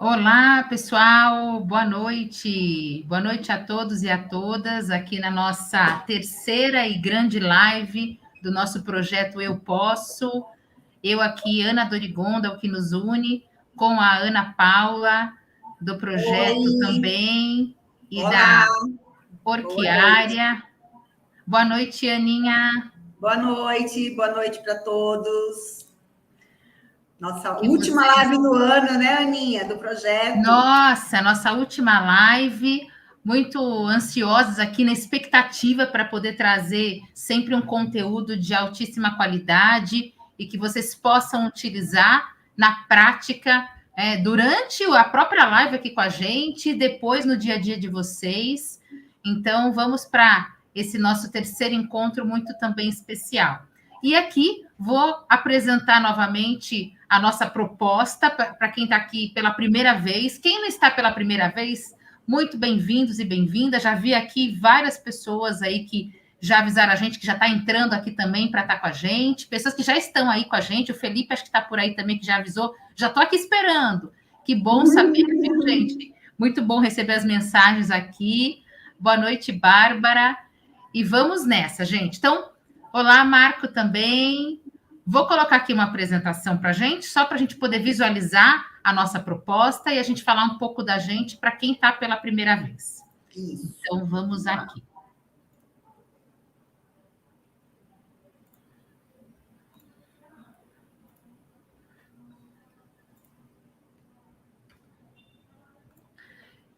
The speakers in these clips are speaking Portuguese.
Olá, pessoal, boa noite. Boa noite a todos e a todas aqui na nossa terceira e grande live do nosso projeto Eu Posso. Eu aqui, Ana Dorigonda, o que nos une, com a Ana Paula, do projeto Oi, também, e olá, da boa noite. Orquiária. Boa noite, Aninha. Boa noite para todos. Nossa Que última vocês live do ano, né, Aninha, do projeto. Nossa última live, muito ansiosos aqui na expectativa para poder trazer sempre um conteúdo de altíssima qualidade e que vocês possam utilizar na prática durante a própria live aqui com a gente, e depois no dia a dia de vocês. Então, vamos para esse nosso terceiro encontro muito também especial. E aqui vou apresentar novamente a nossa proposta para quem está aqui pela primeira vez. Quem não está pela primeira vez, muito bem-vindos e bem-vindas. Já vi aqui várias pessoas aí que já avisaram a gente que já está entrando aqui também para estar com a gente, pessoas que já estão aí com a gente. O Felipe acho que está por aí também, que já avisou. Já estou aqui esperando. Que bom saber, viu, gente? Muito bom receber as mensagens aqui. Boa noite, Bárbara. E vamos nessa, gente. Então, olá, Marco também. Vou colocar aqui uma apresentação para a gente, só para a gente poder visualizar a nossa proposta e a gente falar um pouco da gente para quem está pela primeira vez. Isso. Então, vamos aqui.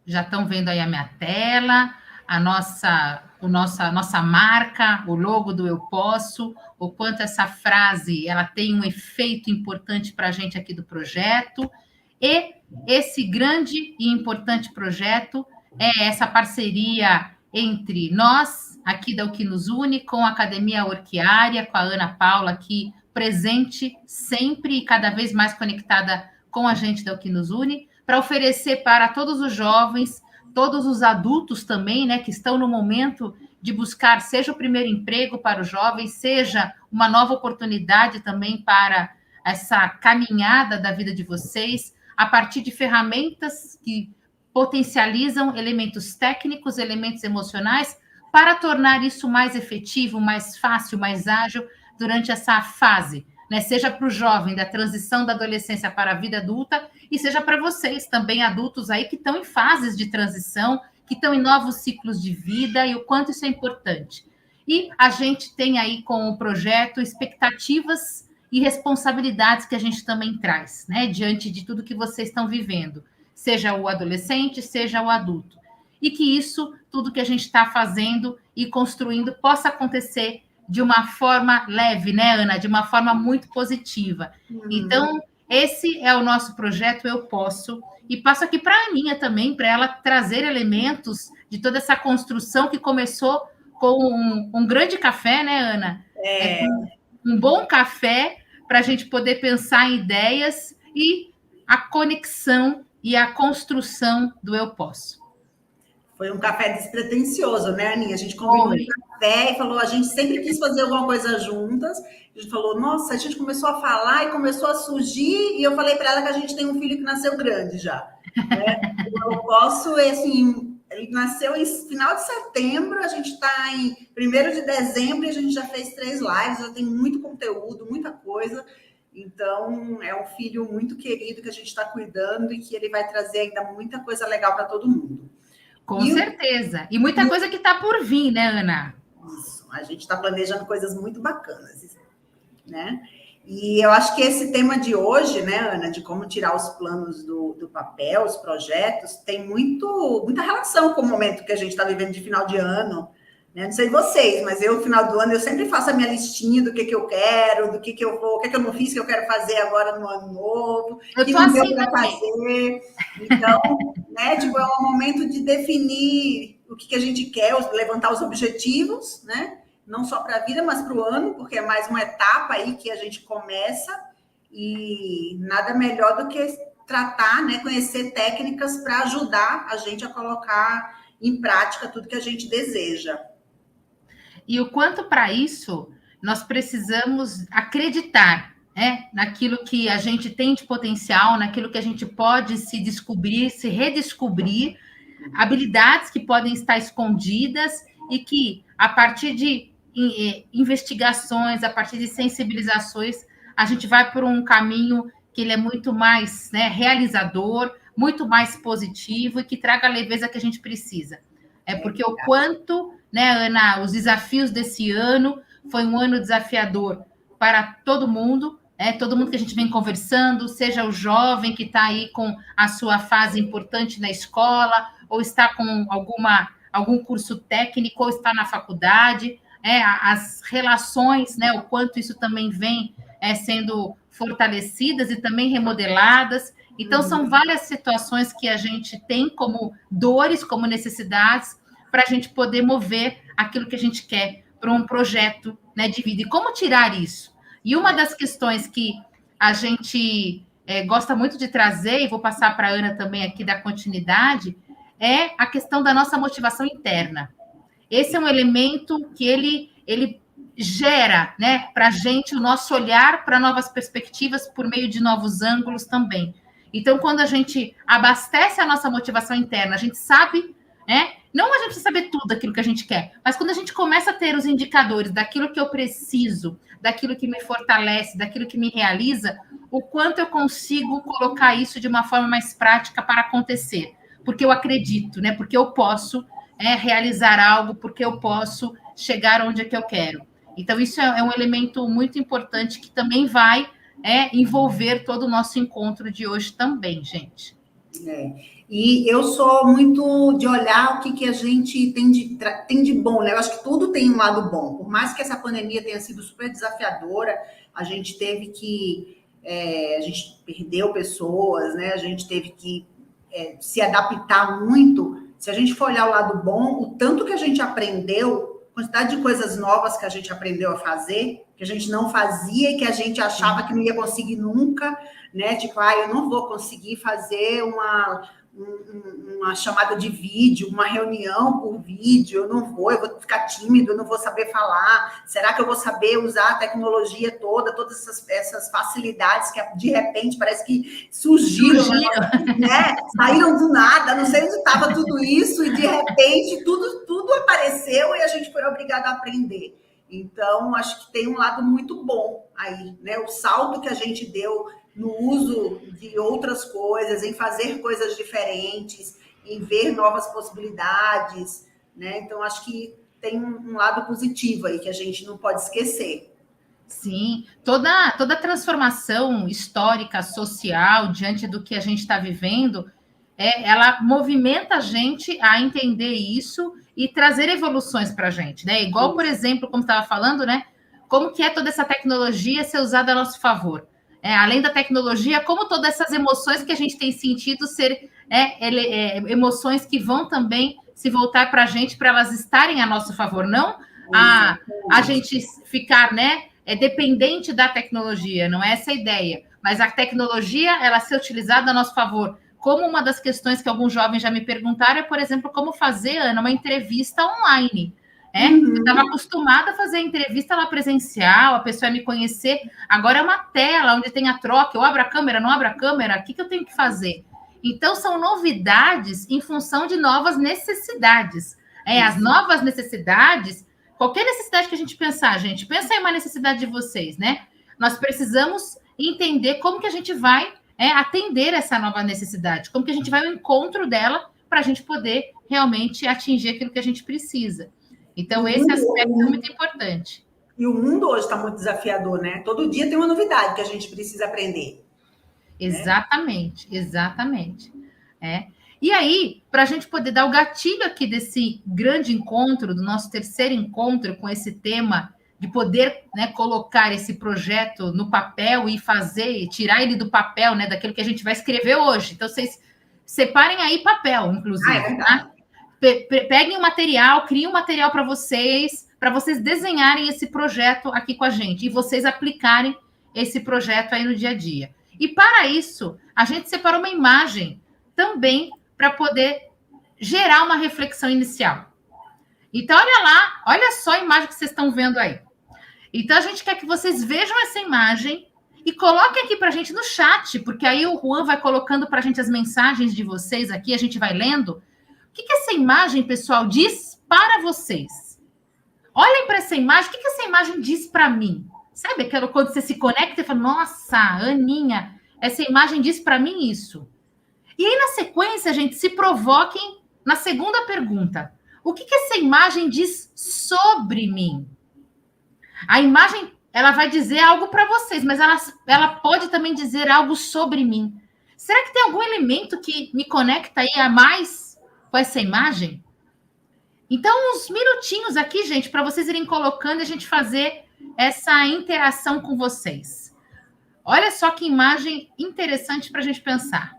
Já estão vendo aí a minha tela, a nossa marca, o logo do Eu Posso, o quanto essa frase ela tem um efeito importante para a gente aqui do projeto. E esse grande e importante projeto é essa parceria entre nós, aqui da O Que Nos Une, com a Academia Orquiária, com a Ana Paula aqui presente sempre e cada vez mais conectada com a gente da O Que Nos Une, para oferecer para todos os jovens, todos os adultos também, né, que estão no momento de buscar, seja o primeiro emprego para os jovens, seja uma nova oportunidade também para essa caminhada da vida de vocês, a partir de ferramentas que potencializam elementos técnicos, elementos emocionais, para tornar isso mais efetivo, mais fácil, mais ágil durante essa fase, né? Seja para o jovem da transição da adolescência para a vida adulta, e seja para vocês também, adultos aí que estão em fases de transição, que estão em novos ciclos de vida, e o quanto isso é importante. E a gente tem aí com o projeto expectativas e responsabilidades que a gente também traz, né, diante de tudo que vocês estão vivendo, seja o adolescente, seja o adulto. E que isso, tudo que a gente está fazendo e construindo, possa acontecer de uma forma leve, né, Ana? De uma forma muito positiva. Então, esse é o nosso projeto Eu Posso. E passo aqui para a Aninha também, para ela trazer elementos de toda essa construção que começou com um grande café, né, Ana? Com um bom café para a gente poder pensar em ideias e a conexão e a construção do Eu Posso. Foi um café despretensioso, né, Aninha? A gente combinou um café e falou, a gente sempre quis fazer alguma coisa juntas. A gente falou, nossa, a gente começou a falar e começou a surgir, e eu falei para ela que a gente tem um filho que nasceu grande já. Né? Eu posso, assim, ele nasceu em final de setembro, a gente está em 1º de dezembro e a gente já fez 3 lives, já tem muito conteúdo, muita coisa. Então, é um filho muito querido que a gente está cuidando e que ele vai trazer ainda muita coisa legal para todo mundo. Com certeza. E muita coisa que está por vir, né, Ana? Isso. A gente está planejando coisas muito bacanas, né? E eu acho que esse tema de hoje, né, Ana, de como tirar os planos do papel, os projetos, tem muita relação com o momento que a gente está vivendo de final de ano. Né? Não sei vocês, mas eu, no final do ano, eu sempre faço a minha listinha do que eu quero, do que eu vou, o que eu não fiz, que eu quero fazer agora no ano novo, que não deu para fazer. Então, né, tipo, é um momento de definir o que a gente quer, levantar os objetivos, né? Não só para a vida, mas para o ano, porque é mais uma etapa aí que a gente começa, e nada melhor do que tratar, né, conhecer técnicas para ajudar a gente a colocar em prática tudo que a gente deseja. E o quanto para isso nós precisamos acreditar naquilo que a gente tem de potencial, naquilo que a gente pode se descobrir, se redescobrir, habilidades que podem estar escondidas e que, a partir de investigações, a partir de sensibilizações, a gente vai por um caminho que ele é muito mais, né, realizador, muito mais positivo e que traga a leveza que a gente precisa. Porque o quanto, né, Ana, os desafios desse ano foi um ano desafiador para todo mundo que a gente vem conversando, seja o jovem que está aí com a sua fase importante na escola, ou está com algum curso técnico, ou está na faculdade, as relações, né, o quanto isso também vem sendo fortalecidas e também remodeladas. Então, são várias situações que a gente tem como dores, como necessidades, para a gente poder mover aquilo que a gente quer para um projeto, né, de vida. E como tirar isso? E uma das questões que a gente gosta muito de trazer, e vou passar para a Ana também aqui da continuidade, é a questão da nossa motivação interna. Esse é um elemento que ele gera, né, para a gente o nosso olhar para novas perspectivas por meio de novos ângulos também. Então, quando a gente abastece a nossa motivação interna, a gente sabe, né? Não a gente saber tudo aquilo que a gente quer, mas quando a gente começa a ter os indicadores daquilo que eu preciso, daquilo que me fortalece, daquilo que me realiza, o quanto eu consigo colocar isso de uma forma mais prática para acontecer. Porque eu acredito, né? Porque eu posso realizar algo, porque eu posso chegar onde é que eu quero. Então, isso é um elemento muito importante que também vai envolver todo o nosso encontro de hoje também, gente. E eu sou muito de olhar o que a gente tem de bom, né? Eu acho que tudo tem um lado bom. Por mais que essa pandemia tenha sido super desafiadora, a gente teve que... a gente perdeu pessoas, né? A gente teve que se adaptar muito. Se a gente for olhar o lado bom, o tanto que a gente aprendeu, a quantidade de coisas novas que a gente aprendeu a fazer, que a gente não fazia e que a gente achava que não ia conseguir nunca, né? Tipo, eu não vou conseguir fazer uma chamada de vídeo, uma reunião por vídeo, eu vou ficar tímido, eu não vou saber falar, será que eu vou saber usar a tecnologia todas essas facilidades que de repente parece que surgiram. Né? Saíram do nada, não sei onde estava tudo isso, e de repente tudo apareceu e a gente foi obrigado a aprender. Então, acho que tem um lado muito bom aí, né? O salto que a gente deu no uso de outras coisas, em fazer coisas diferentes, em ver novas possibilidades, né? Então, acho que tem um lado positivo aí que a gente não pode esquecer. Sim, toda transformação histórica, social, diante do que a gente está vivendo, ela movimenta a gente a entender isso e trazer evoluções para a gente, né? Igual, por exemplo, como estava falando, né? Como que é toda essa tecnologia ser usada a nosso favor? Além da tecnologia, como todas essas emoções que a gente tem sentido ser emoções que vão também se voltar para a gente, para elas estarem a nosso favor, não a gente ficar, né? Dependente da tecnologia, não é essa a ideia, mas a tecnologia, ela ser utilizada a nosso favor. Como uma das questões que alguns jovens já me perguntaram é, por exemplo, como fazer, Ana, uma entrevista online. Eu estava acostumada a fazer a entrevista lá presencial, a pessoa ia me conhecer. Agora é uma tela onde tem a troca, eu abro a câmera, não abro a câmera, o que eu tenho que fazer? Então, são novidades em função de novas necessidades. As novas necessidades, qualquer necessidade que a gente pensar, gente, pensa em uma necessidade de vocês, né? Nós precisamos entender como que a gente vai atender essa nova necessidade, como que a gente vai ao encontro dela para a gente poder realmente atingir aquilo que a gente precisa. Então, esse aspecto é muito importante. E o mundo hoje está muito desafiador, né? Todo dia tem uma novidade que a gente precisa aprender. Exatamente, né? Exatamente. E aí, para a gente poder dar o gatilho aqui desse grande encontro, do nosso terceiro encontro com esse tema, de poder, né, colocar esse projeto no papel e fazer, tirar ele do papel, né, daquilo que a gente vai escrever hoje. Então, vocês separem aí papel, inclusive, tá? Peguem o material, criem um material para vocês desenharem esse projeto aqui com a gente e vocês aplicarem esse projeto aí no dia a dia. E para isso, a gente separou uma imagem também para poder gerar uma reflexão inicial. Então, olha lá, olha só a imagem que vocês estão vendo aí. Então, a gente quer que vocês vejam essa imagem E coloquem aqui para a gente no chat, porque aí o Juan vai colocando para a gente as mensagens de vocês aqui, a gente vai lendo. O que essa imagem, pessoal, diz para vocês? Olhem para essa imagem, o que essa imagem diz para mim? Sabe aquela quando você se conecta e fala, nossa, Aninha, essa imagem diz para mim isso. E aí, na sequência, gente, se provoquem na segunda pergunta. O que essa imagem diz sobre mim? A imagem, ela vai dizer algo para vocês, mas ela pode também dizer algo sobre mim. Será que tem algum elemento que me conecta aí a mais com essa imagem? Então, uns minutinhos aqui, gente, para vocês irem colocando e a gente fazer essa interação com vocês. Olha só que imagem interessante para a gente pensar.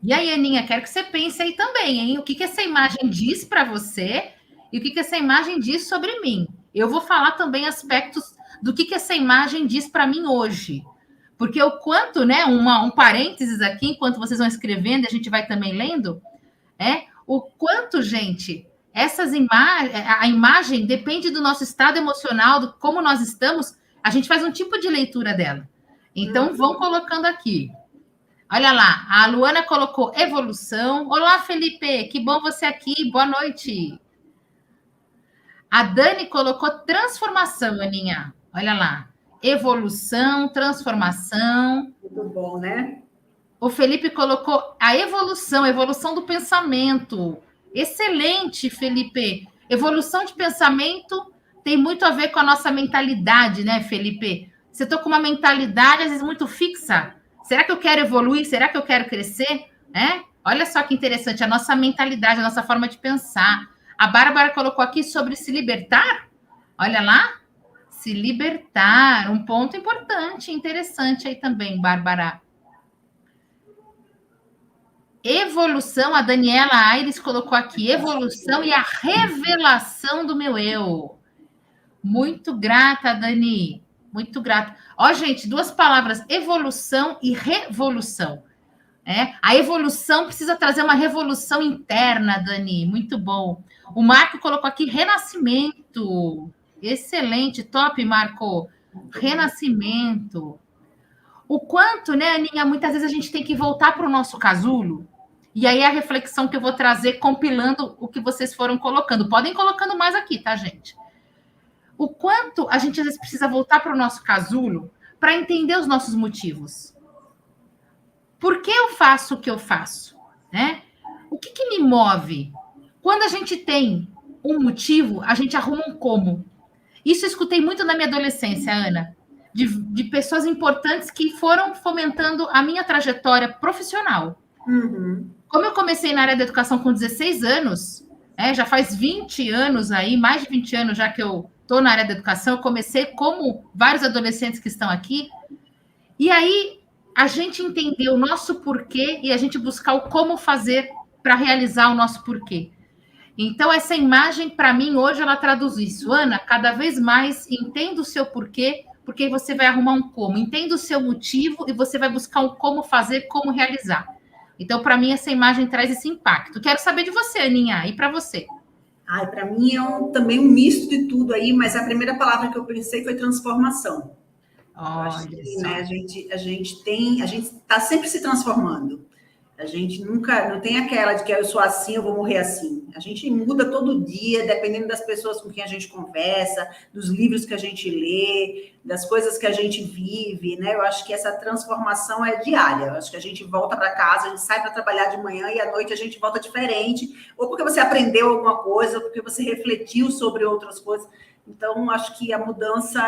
E aí, Aninha, quero que você pense aí também, hein? O que essa imagem diz para você e o que essa imagem diz sobre mim. Eu vou falar também aspectos do que essa imagem diz para mim hoje. Porque o quanto, né? Um parênteses aqui, enquanto vocês vão escrevendo, a gente vai também lendo, o quanto, gente, a imagem depende do nosso estado emocional, do como nós estamos, a gente faz um tipo de leitura dela. Então, vão colocando aqui. Olha lá, a Luana colocou evolução. Olá, Felipe, que bom você aqui, boa noite. A Dani colocou transformação, Aninha. Olha lá, evolução, transformação. Muito bom, né? O Felipe colocou a evolução do pensamento. Excelente, Felipe. Evolução de pensamento tem muito a ver com a nossa mentalidade, né, Felipe? Você está com uma mentalidade, às vezes, muito fixa. Será que eu quero evoluir? Será que eu quero crescer? Olha só que interessante, a nossa mentalidade, a nossa forma de pensar. A Bárbara colocou aqui sobre se libertar. Olha lá. Se libertar. Um ponto importante, interessante aí também, Bárbara. Evolução, a Daniela Aires colocou aqui. Evolução e a revelação do meu eu. Muito grata, Dani. Muito grata. Ó, gente, duas palavras, evolução e revolução. A evolução precisa trazer uma revolução interna, Dani. Muito bom. O Marco colocou aqui renascimento. Excelente, top, Marco. Renascimento. O quanto, né, Aninha, muitas vezes a gente tem que voltar para o nosso casulo. E aí a reflexão que eu vou trazer, compilando o que vocês foram colocando. Podem colocando mais aqui, tá, gente? O quanto a gente às vezes precisa voltar para o nosso casulo para entender os nossos motivos. Por que eu faço o que eu faço? O que me move? Quando a gente tem um motivo, a gente arruma um como. Isso eu escutei muito na minha adolescência, Ana, de pessoas importantes que foram fomentando a minha trajetória profissional. Uhum. Como eu comecei na área da educação com 16 anos, já faz 20 anos aí, mais de 20 anos já que eu estou na área da educação, eu comecei como vários adolescentes que estão aqui, e aí a gente entender o nosso porquê e a gente buscar o como fazer para realizar o nosso porquê. Então, essa imagem, para mim, hoje, ela traduz isso. Ana, cada vez mais, entenda o seu porquê, porque aí você vai arrumar um como. Entenda o seu motivo e você vai buscar um como fazer, como realizar. Então, para mim, essa imagem traz esse impacto. Quero saber de você, Aninha, e para você? Para mim é também um misto de tudo aí, mas a primeira palavra que eu pensei foi transformação. Olha que, né, a gente está sempre se transformando. A gente nunca, não tem aquela de que eu sou assim, eu vou morrer assim. A gente muda todo dia, dependendo das pessoas com quem a gente conversa, dos livros que a gente lê, das coisas que a gente vive, né? Eu acho que essa transformação é diária. Eu acho que a gente volta para casa, a gente sai para trabalhar de manhã e à noite a gente volta diferente, ou porque você aprendeu alguma coisa, ou porque você refletiu sobre outras coisas. Então, acho que a mudança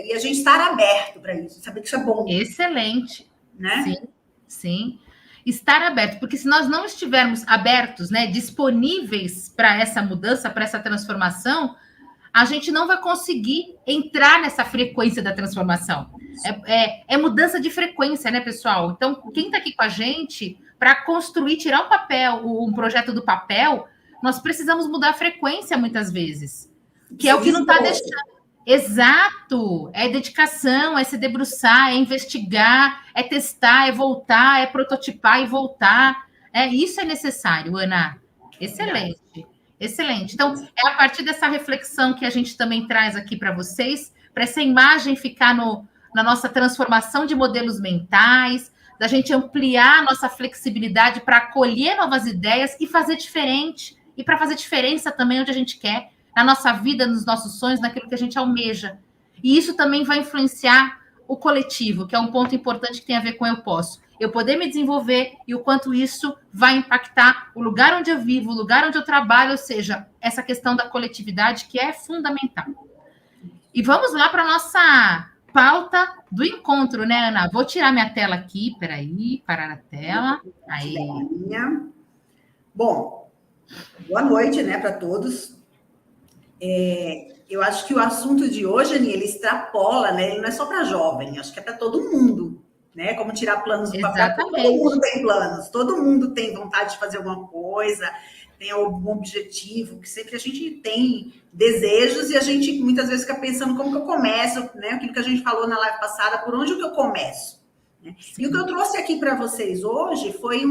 e a gente estar aberto para isso, saber que isso é bom. Excelente. Né? Sim, sim. Estar aberto, porque se nós não estivermos abertos, né, disponíveis para essa mudança, para essa transformação, a gente não vai conseguir entrar nessa frequência da transformação. É mudança de frequência, né, pessoal? Então, quem está aqui com a gente, para construir, tirar um projeto do papel, nós precisamos mudar a frequência muitas vezes, que é o que não está deixando. Exato, é dedicação, é se debruçar, é investigar, é testar, é voltar, é prototipar e voltar. Isso é necessário, Ana. Excelente, excelente. Então, é a partir dessa reflexão que a gente também traz aqui para vocês, para essa imagem ficar na nossa transformação de modelos mentais, da gente ampliar a nossa flexibilidade para acolher novas ideias e fazer diferente, e para fazer diferença também onde a gente quer, na nossa vida, nos nossos sonhos, naquilo que a gente almeja. E isso também vai influenciar o coletivo, que é um ponto importante que tem a ver com eu posso. Eu poder me desenvolver e o quanto isso vai impactar o lugar onde eu vivo, o lugar onde eu trabalho, ou seja, essa questão da coletividade que é fundamental. E vamos lá para a nossa pauta do encontro, né, Ana? Vou tirar minha tela aqui, peraí, parar a tela. Aí. Bom, boa noite, né, para todos. Eu acho que o assunto de hoje, Ani, ele extrapola, né? Ele não é só para jovem, acho que é para todo mundo, né? Como tirar planos do papel. Exatamente. Todo mundo tem planos, todo mundo tem vontade de fazer alguma coisa, tem algum objetivo, que sempre a gente tem desejos e a gente muitas vezes fica pensando como que eu começo, né? Aquilo que a gente falou na live passada, por onde que eu começo? Né? E o que eu trouxe aqui para vocês hoje foi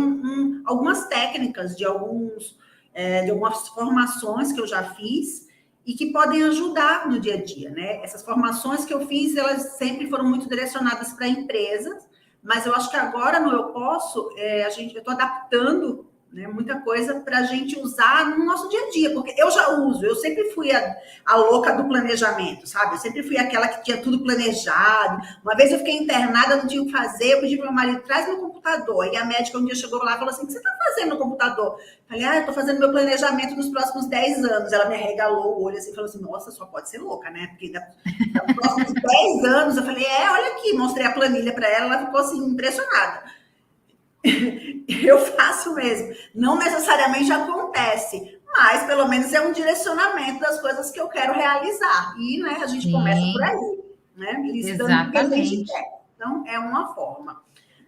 algumas técnicas de algumas formações que eu já fiz e que podem ajudar no dia a dia, né? Essas formações que eu fiz, elas sempre foram muito direcionadas para empresas, mas eu acho que agora no Eu Posso, eu estou adaptando, né, muita coisa para a gente usar no nosso dia a dia, porque eu já uso, eu sempre fui a louca do planejamento, sabe? Eu sempre fui aquela que tinha tudo planejado. Uma vez eu fiquei internada, não tinha o que fazer, eu pedi para meu marido, traz meu computador. E a médica um dia chegou lá e falou assim, o que você está fazendo no computador? Eu falei, eu estou fazendo meu planejamento nos próximos 10 anos. Ela me arregalou o olho assim e falou assim, nossa, só pode ser louca, né? Porque nos próximos 10 anos, eu falei, olha aqui, mostrei a planilha para ela, ela ficou assim, impressionada. Eu faço mesmo. Não necessariamente acontece, mas pelo menos é um direcionamento das coisas que eu quero realizar. E, né, a gente começa por aí, né? Listando o que a gente quer. Então, é uma forma.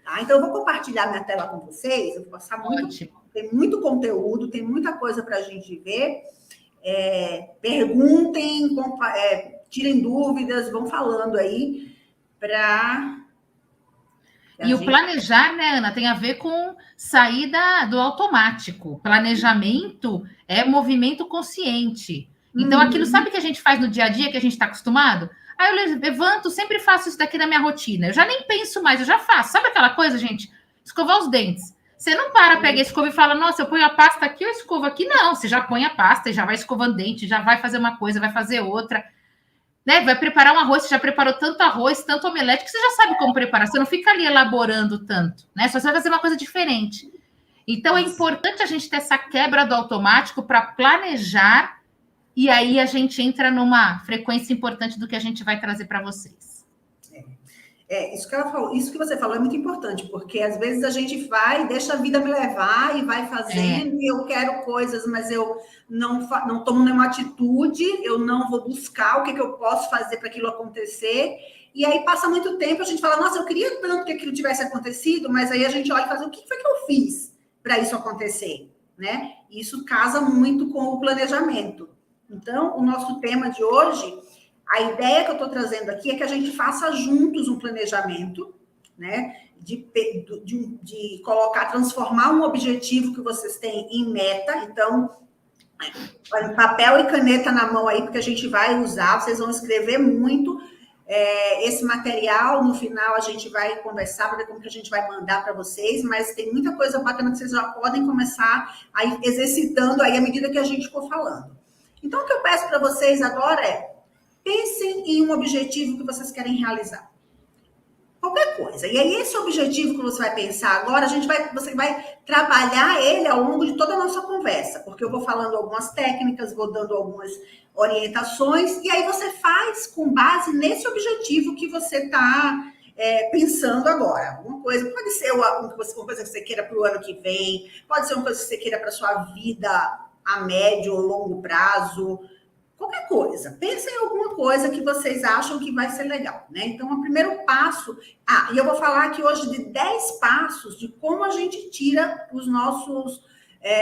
Tá? Então, eu vou compartilhar minha tela com vocês. Eu vou passar muito. Tem muito conteúdo, tem muita coisa para a gente ver. Perguntem, tirem dúvidas, vão falando aí para. E o planejar, né, Ana, tem a ver com saída do automático. Planejamento é movimento consciente. Então, aquilo, sabe que a gente faz no dia a dia, que a gente está acostumado? Aí eu levanto, sempre faço isso daqui na minha rotina. Eu já nem penso mais, eu já faço. Sabe aquela coisa, gente? Escovar os dentes. Você não pega a escova e fala, nossa, eu ponho a pasta aqui ou escova aqui. Não, você já põe a pasta e já vai escovando dente, já vai fazer uma coisa, vai fazer outra. Né? Vai preparar um arroz, você já preparou tanto arroz, tanto omelete, que você já sabe como preparar. Você não fica ali elaborando tanto, né? Só você vai fazer uma coisa diferente. Então, é importante a gente ter essa quebra do automático para planejar, e aí a gente entra numa frequência importante do que a gente vai trazer para vocês. Isso que ela falou, isso que você falou é muito importante, porque às vezes a gente vai, deixa a vida me levar e vai fazendo, e eu quero coisas, mas eu não tomo nenhuma atitude, eu não vou buscar o que eu posso fazer para aquilo acontecer, e aí passa muito tempo, a gente fala, nossa, eu queria tanto que aquilo tivesse acontecido, mas aí a gente olha e fala, o que foi que eu fiz para isso acontecer? Né? Isso casa muito com o planejamento. Então, o nosso tema de hoje... A ideia que eu estou trazendo aqui é que a gente faça juntos um planejamento, né? De transformar um objetivo que vocês têm em meta. Então, papel e caneta na mão aí, porque a gente vai usar, vocês vão escrever muito. Esse material, no final, a gente vai conversar para ver como que a gente vai mandar para vocês, mas tem muita coisa bacana que vocês já podem começar a ir exercitando aí à medida que a gente for falando. Então, o que eu peço para vocês agora pensem em um objetivo que vocês querem realizar. Qualquer coisa. E aí, esse objetivo que você vai pensar agora, você vai trabalhar ele ao longo de toda a nossa conversa, porque eu vou falando algumas técnicas, vou dando algumas orientações, e aí você faz com base nesse objetivo que você está pensando agora. Uma coisa, pode ser uma coisa que você queira para o ano que vem, pode ser uma coisa que você queira para a sua vida a médio ou longo prazo. Qualquer coisa. Pensem em alguma coisa que vocês acham que vai ser legal, né? Então, o primeiro passo... e eu vou falar aqui hoje de 10 passos de como a gente tira os nossos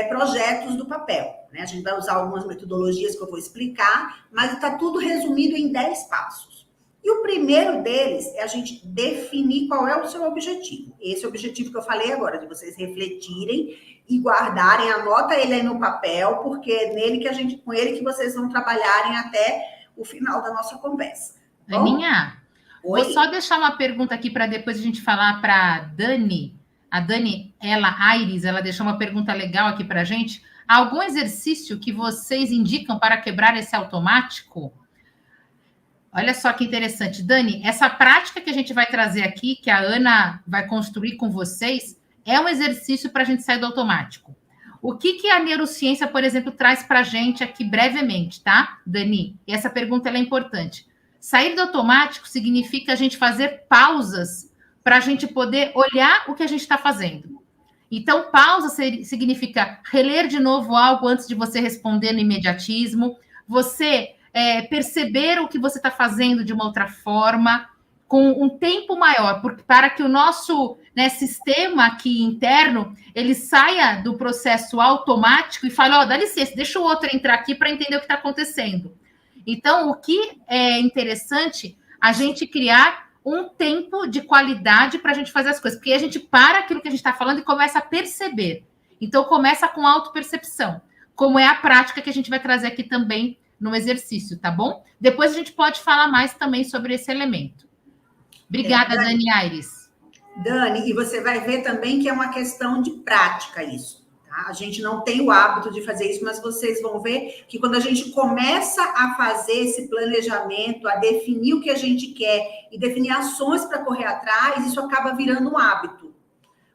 projetos do papel, né? A gente vai usar algumas metodologias que eu vou explicar, mas está tudo resumido em 10 passos. E o primeiro deles é a gente definir qual é o seu objetivo. Esse objetivo que eu falei agora, de vocês refletirem e guardarem, anota ele aí no papel, porque é com ele que vocês vão trabalharem até o final da nossa conversa. Aninha, Oi? vou só deixar uma pergunta aqui para depois a gente falar para a Dani. A Dani, ela, Aires, ela deixou uma pergunta legal aqui para a gente. Algum exercício que vocês indicam para quebrar esse automático? Olha só que interessante. Dani, essa prática que a gente vai trazer aqui, que a Ana vai construir com vocês, é um exercício para a gente sair do automático. O que a neurociência, por exemplo, traz para a gente aqui brevemente, tá, Dani? E essa pergunta é importante. Sair do automático significa a gente fazer pausas para a gente poder olhar o que a gente está fazendo. Então, pausa significa reler de novo algo antes de você responder no imediatismo, você perceber o que você está fazendo de uma outra forma, com um tempo maior, para que o nosso sistema aqui interno ele saia do processo automático e fale, dá licença, deixa o outro entrar aqui para entender o que está acontecendo. Então, o que é interessante a gente criar um tempo de qualidade para a gente fazer as coisas, porque a gente para aquilo que a gente está falando e começa a perceber. Então, começa com autopercepção, como é a prática que a gente vai trazer aqui também no exercício, tá bom? Depois a gente pode falar mais também sobre esse elemento. Obrigada, Dani Aires. Dani, e você vai ver também que é uma questão de prática isso. Tá? A gente não tem o hábito de fazer isso, mas vocês vão ver que quando a gente começa a fazer esse planejamento, a definir o que a gente quer e definir ações para correr atrás, isso acaba virando um hábito.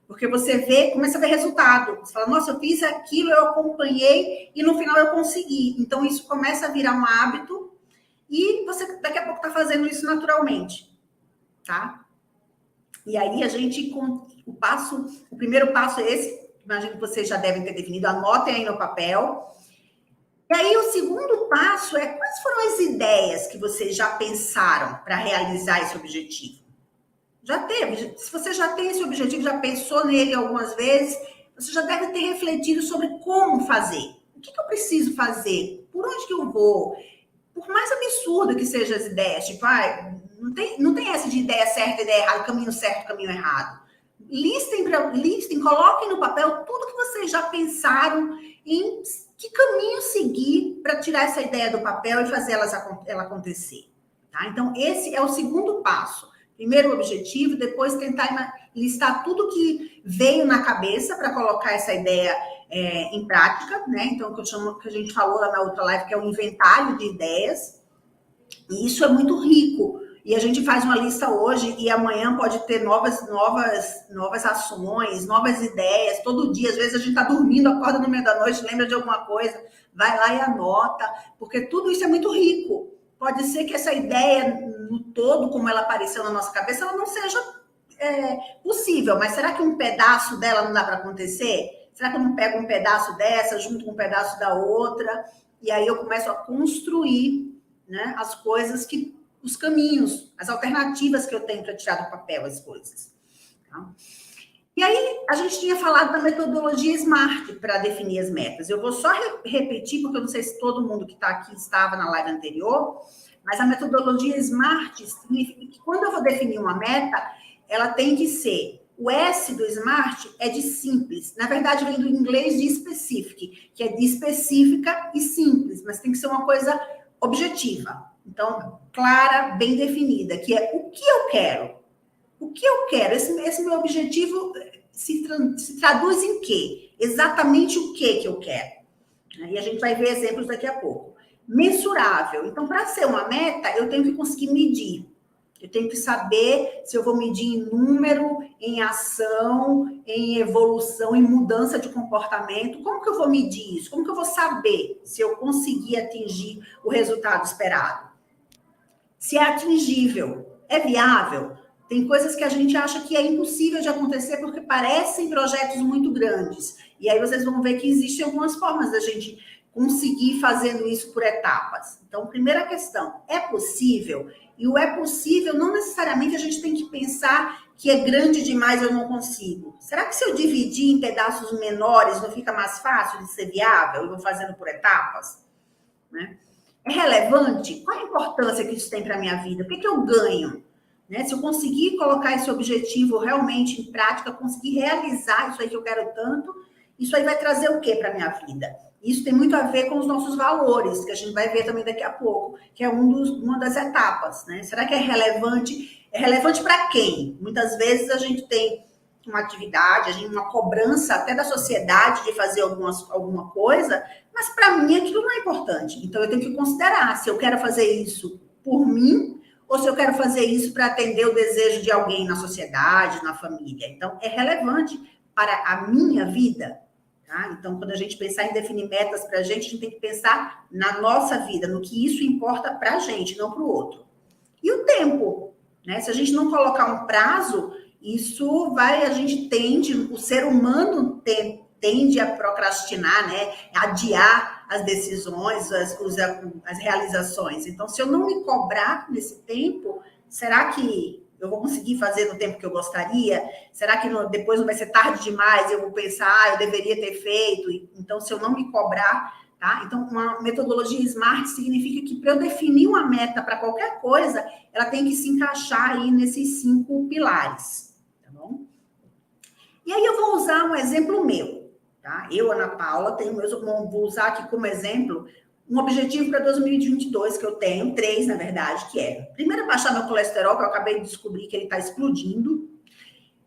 Porque você vê, começa a ver resultado. Você fala, nossa, eu fiz aquilo, eu acompanhei e no final eu consegui. Então, isso começa a virar um hábito e você daqui a pouco está fazendo isso naturalmente. Tá? E aí a gente, o primeiro passo é esse, imagino que vocês já devem ter definido, anotem aí no papel. E aí o segundo passo é quais foram as ideias que vocês já pensaram para realizar esse objetivo? Já teve? Se você já tem esse objetivo, já pensou nele algumas vezes, você já deve ter refletido sobre como fazer. O que eu preciso fazer? Por onde que eu vou? Por mais absurdo que sejam as ideias, tipo, não tem essa de ideia certa, ideia errada, caminho certo, caminho errado. Listem, coloquem no papel tudo que vocês já pensaram em que caminho seguir para tirar essa ideia do papel e fazer ela acontecer. Tá? Então, esse é o segundo passo. Primeiro o objetivo, depois tentar listar tudo que veio na cabeça para colocar essa ideia em prática, né? Então, que a gente falou lá na outra live, que é o inventário de ideias. E isso é muito rico. E a gente faz uma lista hoje e amanhã pode ter novas ações, novas ideias, todo dia. Às vezes a gente está dormindo, acorda no meio da noite, lembra de alguma coisa, vai lá e anota, porque tudo isso é muito rico. Pode ser que essa ideia no todo, como ela apareceu na nossa cabeça, ela não seja possível, mas será que um pedaço dela não dá para acontecer? Será que eu não pego um pedaço dessa junto com um pedaço da outra? E aí eu começo a construir, né, as coisas os caminhos, as alternativas que eu tenho para tirar do papel as coisas. Tá? E aí, a gente tinha falado da metodologia SMART para definir as metas. Eu vou só repetir, porque eu não sei se todo mundo que está aqui estava na live anterior, mas a metodologia SMART significa que quando eu vou definir uma meta, ela tem que ser, o S do SMART é de simples. Na verdade, vem do inglês de specific, que é de específica e simples, mas tem que ser uma coisa objetiva. Então, clara, bem definida, que é o que eu quero. O que eu quero? Esse meu objetivo se traduz em quê? Exatamente o que eu quero. E a gente vai ver exemplos daqui a pouco. Mensurável. Então, para ser uma meta, eu tenho que conseguir medir. Eu tenho que saber se eu vou medir em número, em ação, em evolução, em mudança de comportamento. Como que eu vou medir isso? Como que eu vou saber se eu conseguir atingir o resultado esperado? Se é atingível, é viável. Tem coisas que a gente acha que é impossível de acontecer porque parecem projetos muito grandes. E aí vocês vão ver que existem algumas formas da gente conseguir fazendo isso por etapas. Então, primeira questão, é possível? E o é possível, não necessariamente a gente tem que pensar que é grande demais, eu não consigo. Será que se eu dividir em pedaços menores, não fica mais fácil de ser viável? Eu vou fazendo por etapas? Né? É relevante? Qual a importância que isso tem para a minha vida? O que eu ganho? Né? Se eu conseguir colocar esse objetivo realmente em prática, conseguir realizar isso aí que eu quero tanto, isso aí vai trazer o quê para a minha vida? Isso tem muito a ver com os nossos valores, que a gente vai ver também daqui a pouco, que é uma das etapas, né? Será que é relevante? É relevante para quem? Muitas vezes a gente tem uma atividade, a gente uma cobrança até da sociedade de fazer alguma coisa, mas para mim aquilo não é importante. Então eu tenho que considerar se eu quero fazer isso por mim ou se eu quero fazer isso para atender o desejo de alguém na sociedade, na família. Então é relevante para a minha vida. Tá? Então, quando a gente pensar em definir metas para a gente tem que pensar na nossa vida, no que isso importa para a gente, não para o outro. E o tempo, né? Se a gente não colocar um prazo, isso vai, a gente tende, o ser humano tende a procrastinar, né? Adiar as decisões, as realizações. Então, se eu não me cobrar nesse tempo, será que eu vou conseguir fazer no tempo que eu gostaria? Será que depois não vai ser tarde demais? Eu vou pensar, eu deveria ter feito. Então, se eu não me cobrar, tá? Então, uma metodologia SMART significa que para eu definir uma meta para qualquer coisa, ela tem que se encaixar aí nesses 5 pilares, tá bom? E aí eu vou usar um exemplo meu, tá? Eu, Ana Paula, vou usar aqui como exemplo um objetivo para 2022 que eu tenho, 3, na verdade, que é, primeiro, baixar meu colesterol, que eu acabei de descobrir que ele está explodindo.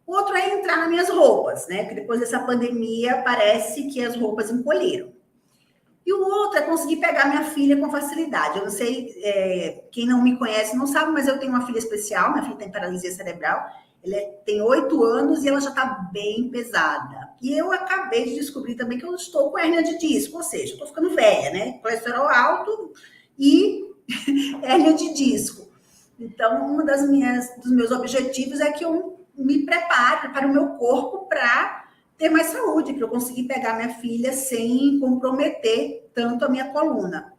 O outro é entrar nas minhas roupas, né? Porque depois dessa pandemia, parece que as roupas encolheram. E o outro é conseguir pegar minha filha com facilidade. Eu não sei, quem não me conhece não sabe, mas eu tenho uma filha especial, minha filha tem paralisia cerebral, ela tem 8 anos e ela já está bem pesada. E eu acabei de descobrir também que eu estou com hérnia de disco, ou seja, eu estou ficando velha, né? Colesterol alto e hérnia de disco. Então, dos meus objetivos é que eu me prepare para o meu corpo para ter mais saúde, para eu conseguir pegar minha filha sem comprometer tanto a minha coluna.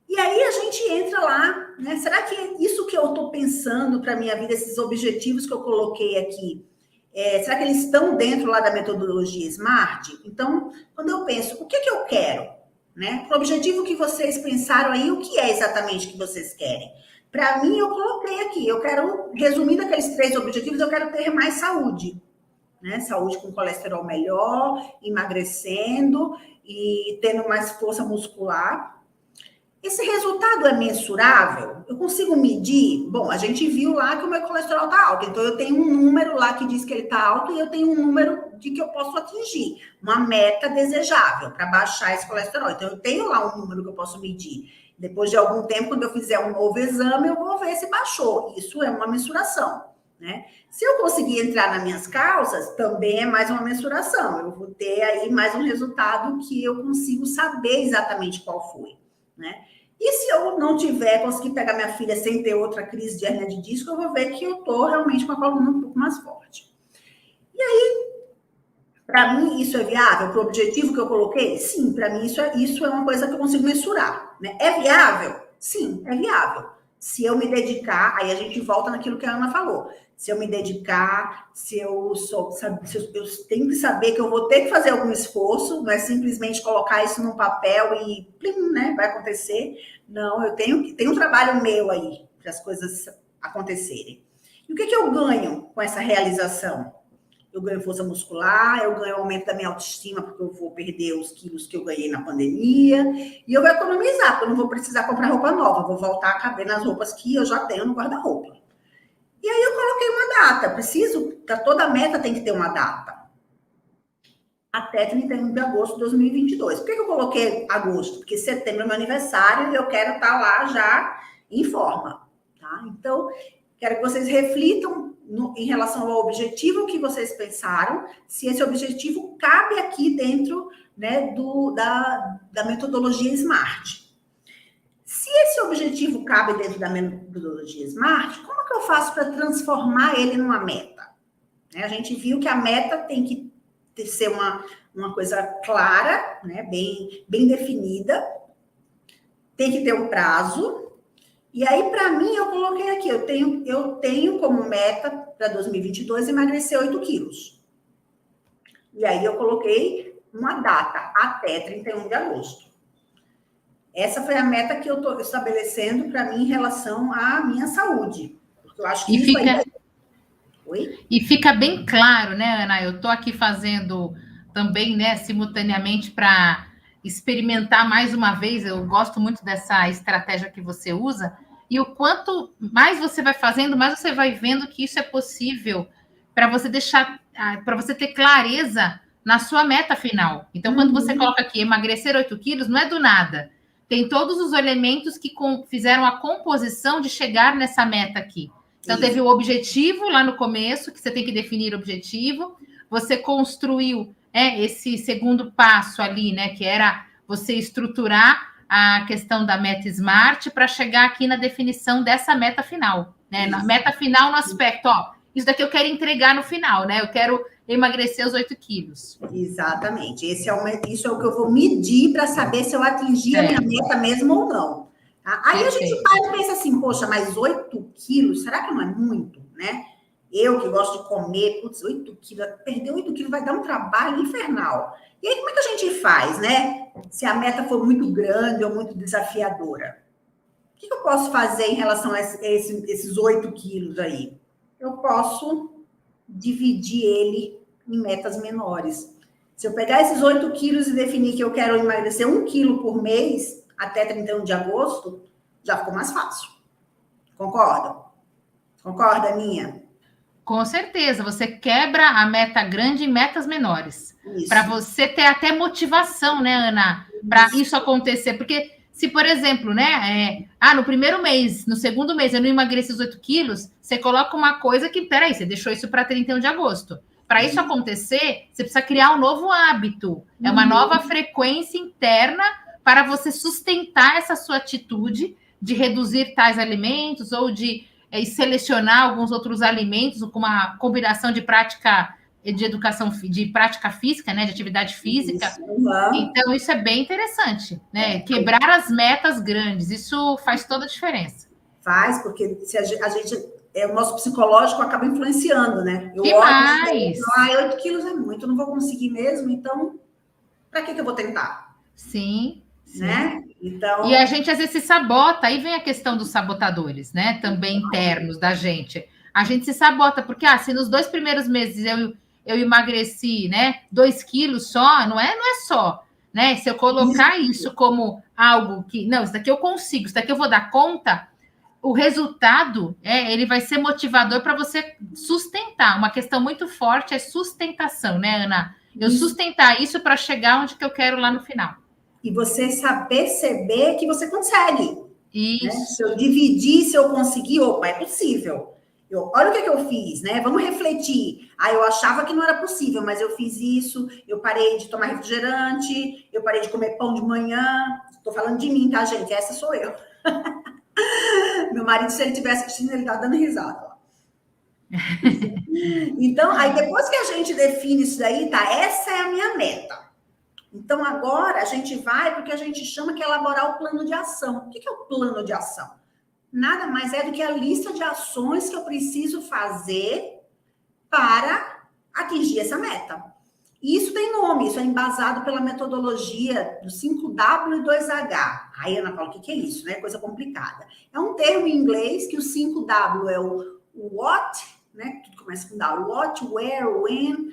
E aí a gente entra lá, né? Será que isso que eu estou pensando para a minha vida, esses objetivos que eu coloquei aqui, será que eles estão dentro lá da metodologia SMART? Então, quando eu penso, o que eu quero? Né? O objetivo que vocês pensaram aí, o que é exatamente que vocês querem? Para mim, eu coloquei aqui, eu quero, resumindo aqueles 3 objetivos, eu quero ter mais saúde. Né? Saúde com colesterol melhor, emagrecendo e tendo mais força muscular. Esse resultado é mensurável? Eu consigo medir? Bom, a gente viu lá que o meu colesterol está alto, então eu tenho um número lá que diz que ele está alto e eu tenho um número de que eu posso atingir, uma meta desejável para baixar esse colesterol. Então eu tenho lá um número que eu posso medir. Depois de algum tempo, quando eu fizer um novo exame, eu vou ver se baixou. Isso é uma mensuração, né? Se eu conseguir entrar nas minhas causas, também é mais uma mensuração. Eu vou ter aí mais um resultado que eu consigo saber exatamente qual foi, né? E se eu não conseguir pegar minha filha sem ter outra crise de hérnia de disco, eu vou ver que eu estou realmente com a coluna um pouco mais forte. E aí, para mim, isso é viável? Para o objetivo que eu coloquei? Sim, para mim isso é uma coisa que eu consigo mensurar, né? É viável? Sim, é viável. Se eu me dedicar, aí a gente volta naquilo que a Ana falou. Se eu me dedicar, eu tenho que saber que eu vou ter que fazer algum esforço, não é simplesmente colocar isso num papel e plim, né, vai acontecer. Não, tem um trabalho meu aí para as coisas acontecerem. E o que eu ganho com essa realização? Eu ganho força muscular, eu ganho aumento da minha autoestima, porque eu vou perder os quilos que eu ganhei na pandemia, e eu vou economizar, porque eu não vou precisar comprar roupa nova, vou voltar a caber nas roupas que eu já tenho no guarda-roupa. E aí eu coloquei uma data, toda meta tem que ter uma data. Até 31 de agosto de 2022. Por que eu coloquei agosto? Porque setembro é meu aniversário e eu quero estar lá já em forma, tá? Então, quero que vocês reflitam em relação ao objetivo que vocês pensaram, se esse objetivo cabe aqui dentro, né, da metodologia SMART. Se esse objetivo cabe dentro da metodologia SMART, como que eu faço para transformar ele numa meta? A gente viu que a meta tem que ser uma coisa clara, né, bem definida, tem que ter um prazo. E aí, para mim, eu coloquei aqui, eu tenho como meta para 2022 emagrecer 8 quilos. E aí eu coloquei uma data, até 31 de agosto. Essa foi a meta que eu estou estabelecendo para mim em relação à minha saúde. Porque eu acho que isso aí... Oi? E fica bem claro, né, Ana? Eu estou aqui fazendo também, né, simultaneamente para experimentar mais uma vez. Eu gosto muito dessa estratégia que você usa. E o quanto mais você vai fazendo, mais você vai vendo que isso é possível para você deixar, para você ter clareza na sua meta final. Então, quando você coloca aqui emagrecer 8 quilos, não é do nada. Tem todos os elementos que fizeram a composição de chegar nessa meta aqui. Então, teve o objetivo lá no começo, que você tem que definir o objetivo. Você construiu esse segundo passo ali, né? Que era você estruturar a questão da meta SMART para chegar aqui na definição dessa meta final. Né? Na meta final, no aspecto, isso daqui eu quero entregar no final, né? Eu quero emagrecer os 8 quilos. Exatamente. Isso é o que eu vou medir para saber se eu atingi a minha meta mesmo ou não. Tá? Aí a gente para e pensa assim, poxa, mas 8 quilos, será que não é muito, né? Eu que gosto de comer, 8 quilos, perder 8 quilos vai dar um trabalho infernal. E aí, como é que a gente faz, né? Se a meta for muito grande ou muito desafiadora? O que eu posso fazer em relação a esses 8 quilos aí? Eu posso dividir ele em metas menores. Se eu pegar esses 8 quilos e definir que eu quero emagrecer 1 quilo por mês até 31 de agosto, já ficou mais fácil. Concorda? Concorda, Aninha? Com certeza, você quebra a meta grande em metas menores. Para você ter até motivação, né, Ana? Para isso acontecer. Porque se, por exemplo, né, no primeiro mês, no segundo mês, eu não emagreci os 8 quilos, você coloca uma coisa que, peraí, você deixou isso para 31 de agosto. Para isso acontecer, você precisa criar um novo hábito. É uma nova frequência interna para você sustentar essa sua atitude de reduzir tais alimentos ou de selecionar alguns outros alimentos com uma combinação de prática de educação, de prática física, né, de atividade física. Então, isso é bem interessante, né? Quebrar as metas grandes, isso faz toda a diferença. Faz, porque se a gente o nosso psicológico acaba influenciando, né? Eu olho, 8 quilos é muito, eu não vou conseguir mesmo, então, para que eu vou tentar? Sim. Né? Então... E a gente às vezes se sabota, aí vem a questão dos sabotadores, né? Também internos da gente. A gente se sabota, porque se nos 2 primeiros meses eu emagreci, né, 2 quilos só, não é só, né? Se eu colocar isso como algo que, não, isso daqui eu consigo, isso daqui eu vou dar conta, o resultado, ele vai ser motivador para você sustentar. Uma questão muito forte é sustentação, né, Ana? Eu sustentar isso para chegar onde que eu quero lá no final. E você saber perceber que você consegue. Isso. Né? Se eu dividir, se eu conseguir, opa, é possível. Olha o que eu fiz, né? Vamos refletir. Eu achava que não era possível, mas eu fiz isso, eu parei de tomar refrigerante, eu parei de comer pão de manhã. Estou falando de mim, tá, gente? Essa sou eu. Meu marido, se ele estivesse assistindo, ele tá dando risada. Então, aí depois que a gente define isso daí, tá? Essa é a minha meta. Então, agora a gente vai porque a gente chama que é elaborar o plano de ação. O que é o plano de ação? Nada mais é do que a lista de ações que eu preciso fazer para atingir essa meta. E isso tem nome, isso é embasado pela metodologia do 5W e 2H. Aí, Ana Paula, o que é isso? Né? Coisa complicada. É um termo em inglês que o 5W é o what, né? Tudo começa com W. What, where, when,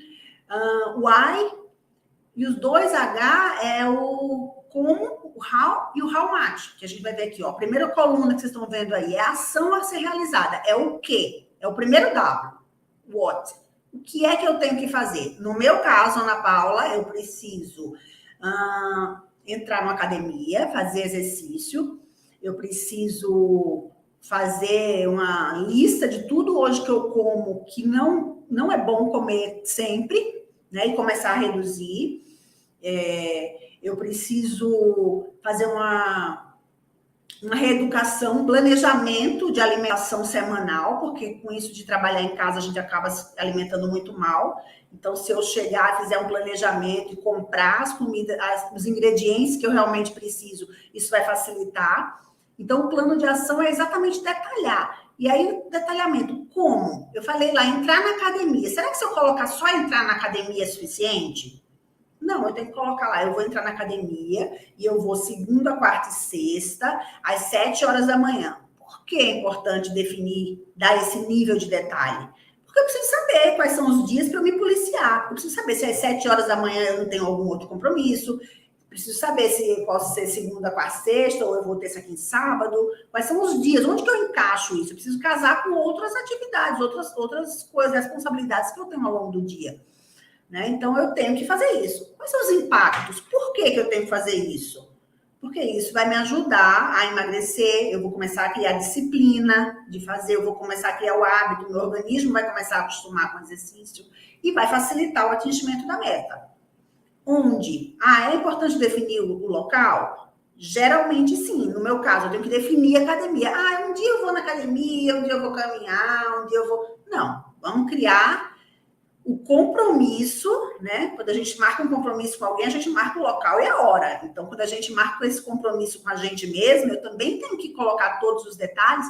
why. E os 2H é o como, o how e o how much, que a gente vai ver aqui, ó. A primeira coluna que vocês estão vendo aí é a ação a ser realizada. É o quê? É o primeiro W. What? O que é que eu tenho que fazer? No meu caso, Ana Paula, eu preciso entrar numa academia, fazer exercício. Eu preciso fazer uma lista de tudo hoje que eu como que não é bom comer sempre, né? E começar a reduzir. Eu preciso fazer uma reeducação, um planejamento de alimentação semanal, porque com isso de trabalhar em casa a gente acaba se alimentando muito mal. Então, se eu chegar, fizer um planejamento e comprar as comidas, os ingredientes que eu realmente preciso, isso vai facilitar. Então, o plano de ação é exatamente detalhar. E aí, detalhamento, como? Eu falei lá, entrar na academia. Será que se eu colocar só entrar na academia é suficiente? Não, eu tenho que colocar lá, eu vou entrar na academia e eu vou segunda, quarta e sexta, às 7 horas da manhã. Por que é importante definir, dar esse nível de detalhe? Porque eu preciso saber quais são os dias para eu me policiar. Eu preciso saber se às 7 horas da manhã eu não tenho algum outro compromisso. Preciso saber se posso ser segunda, quarta, sexta, ou eu vou terça, quinta, sábado. Quais são os dias? Onde que eu encaixo isso? Eu preciso casar com outras atividades, outras coisas, responsabilidades que eu tenho ao longo do dia. Né? Então, eu tenho que fazer isso. Quais são os impactos? Por que eu tenho que fazer isso? Porque isso vai me ajudar a emagrecer, eu vou começar a criar disciplina de fazer, eu vou começar a criar o hábito, meu organismo vai começar a acostumar com o exercício e vai facilitar o atingimento da meta. Onde? É importante definir o local? Geralmente, sim. No meu caso, eu tenho que definir a academia. Um dia eu vou na academia, um dia eu vou caminhar, um dia eu vou... Não, vamos criar o compromisso, né? Quando a gente marca um compromisso com alguém, a gente marca o local e a hora. Então, quando a gente marca esse compromisso com a gente mesmo, eu também tenho que colocar todos os detalhes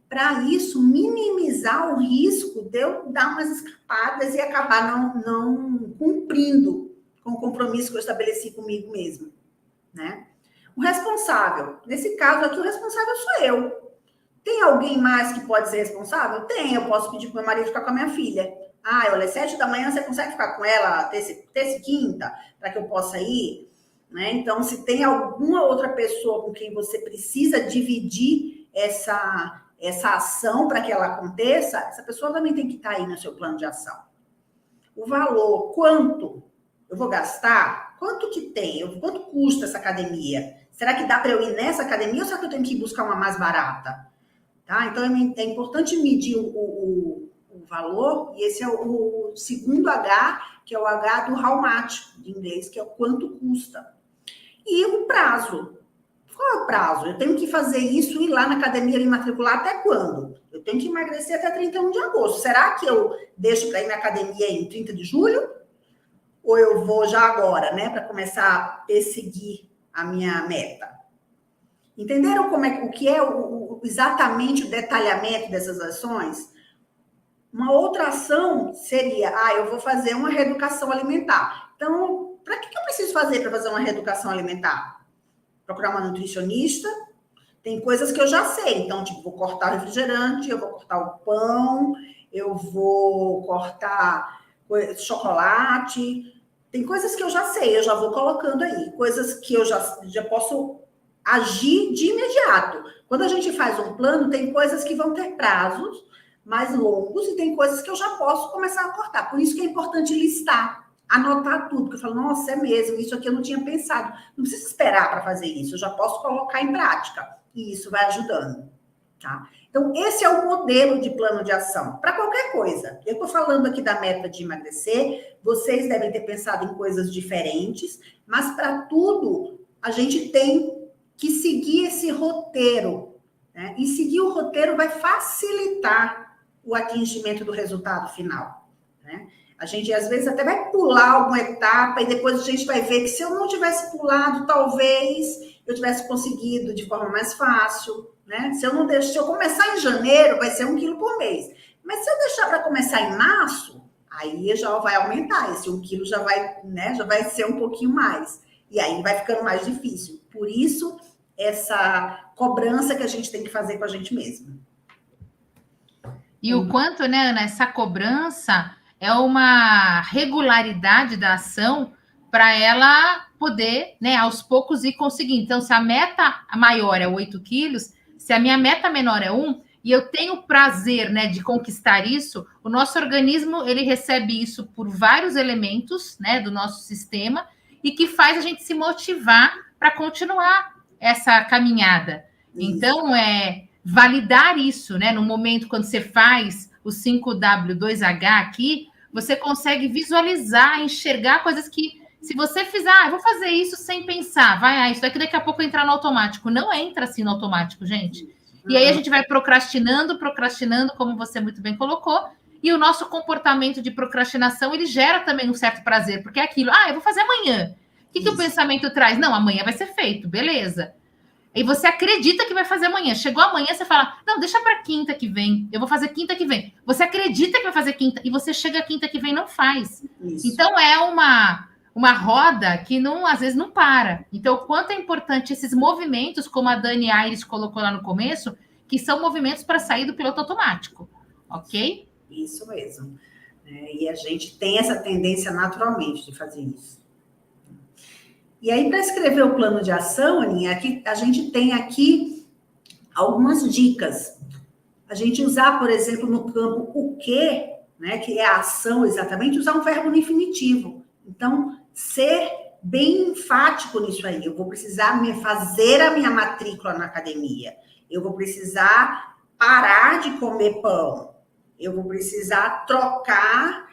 para isso minimizar o risco de eu dar umas escapadas e acabar não cumprindo com o compromisso que eu estabeleci comigo mesmo, né? O responsável, nesse caso aqui, o responsável sou eu. Tem alguém mais que pode ser responsável? Tem, eu posso pedir para o meu marido ficar com a minha filha. Olha, às 7 da manhã você consegue ficar com ela terça e quinta, para que eu possa ir? Né? Então, se tem alguma outra pessoa com quem você precisa dividir essa ação para que ela aconteça, essa pessoa também tem que estar aí no seu plano de ação. O valor, quanto eu vou gastar? Quanto que tem? Quanto custa essa academia? Será que dá para eu ir nessa academia ou será que eu tenho que ir buscar uma mais barata? Tá? Então, é importante medir o valor, e esse é o segundo H, que é o H do how much, de inglês, que é o quanto custa. E o prazo. Qual é o prazo? Eu tenho que fazer isso, ir lá na academia e matricular até quando? Eu tenho que emagrecer até 31 de agosto. Será que eu deixo para ir na academia em 30 de julho? Ou eu vou já agora, né, para começar a perseguir a minha meta? Entenderam o que é exatamente o detalhamento dessas ações? Uma outra ação seria, eu vou fazer uma reeducação alimentar. Então, para que eu preciso fazer para fazer uma reeducação alimentar? Procurar uma nutricionista. Tem coisas que eu já sei. Então, tipo, vou cortar o refrigerante, eu vou cortar o pão, eu vou cortar chocolate. Tem coisas que eu já sei, eu já vou colocando aí. Coisas que eu já posso agir de imediato. Quando a gente faz um plano, tem coisas que vão ter prazos mais longos e tem coisas que eu já posso começar a cortar. Por isso que é importante listar, anotar tudo, porque eu falo, nossa, é mesmo, isso aqui eu não tinha pensado. Não precisa esperar para fazer isso, eu já posso colocar em prática. E isso vai ajudando, tá? Então, esse é o modelo de plano de ação, para qualquer coisa. Eu estou falando aqui da meta de emagrecer, vocês devem ter pensado em coisas diferentes, mas para tudo, a gente tem que seguir esse roteiro, né? E seguir o roteiro vai facilitar o atingimento do resultado final, né? A gente, às vezes, até vai pular alguma etapa e depois a gente vai ver que se eu não tivesse pulado, talvez eu tivesse conseguido de forma mais fácil, né? Se eu começar em janeiro, vai ser 1 quilo por mês. Mas se eu deixar para começar em março, aí já vai aumentar. Esse 1 quilo já vai, né? Já vai ser um pouquinho mais. E aí vai ficando mais difícil. Por isso, essa cobrança que a gente tem que fazer com a gente mesmo. E o quanto, né, Ana, essa cobrança é uma regularidade da ação para ela poder, né, aos poucos ir conseguindo. Então, se a meta maior é 8 quilos, se a minha meta menor é 1, e eu tenho prazer, né, de conquistar isso, o nosso organismo, ele recebe isso por vários elementos, né, do nosso sistema, e que faz a gente se motivar para continuar essa caminhada. Então, validar isso, né? No momento quando você faz o 5W2H aqui, você consegue visualizar, enxergar coisas que, se você fizer, eu vou fazer isso sem pensar, isso daqui a pouco entrar no automático. Não entra assim no automático, gente. E aí a gente vai procrastinando, como você muito bem colocou, e o nosso comportamento de procrastinação, ele gera também um certo prazer, porque é aquilo, eu vou fazer amanhã. O que o pensamento traz? Não, amanhã vai ser feito, beleza. E você acredita que vai fazer amanhã. Chegou amanhã, você fala, não, deixa para quinta que vem. Eu vou fazer quinta que vem. Você acredita que vai fazer quinta e você chega quinta que vem e não faz. Isso. Então, é uma roda que às vezes não para. Então, o quanto é importante esses movimentos, como a Dani Aires colocou lá no começo, que são movimentos para sair do piloto automático. Ok? Isso mesmo. E a gente tem essa tendência naturalmente de fazer isso. E aí, para escrever o plano de ação, Aninha, aqui, a gente tem aqui algumas dicas. A gente usar, por exemplo, no campo o que, né, que é a ação exatamente, usar um verbo no infinitivo. Então, ser bem enfático nisso aí. Eu vou precisar fazer a minha matrícula na academia. Eu vou precisar parar de comer pão. Eu vou precisar trocar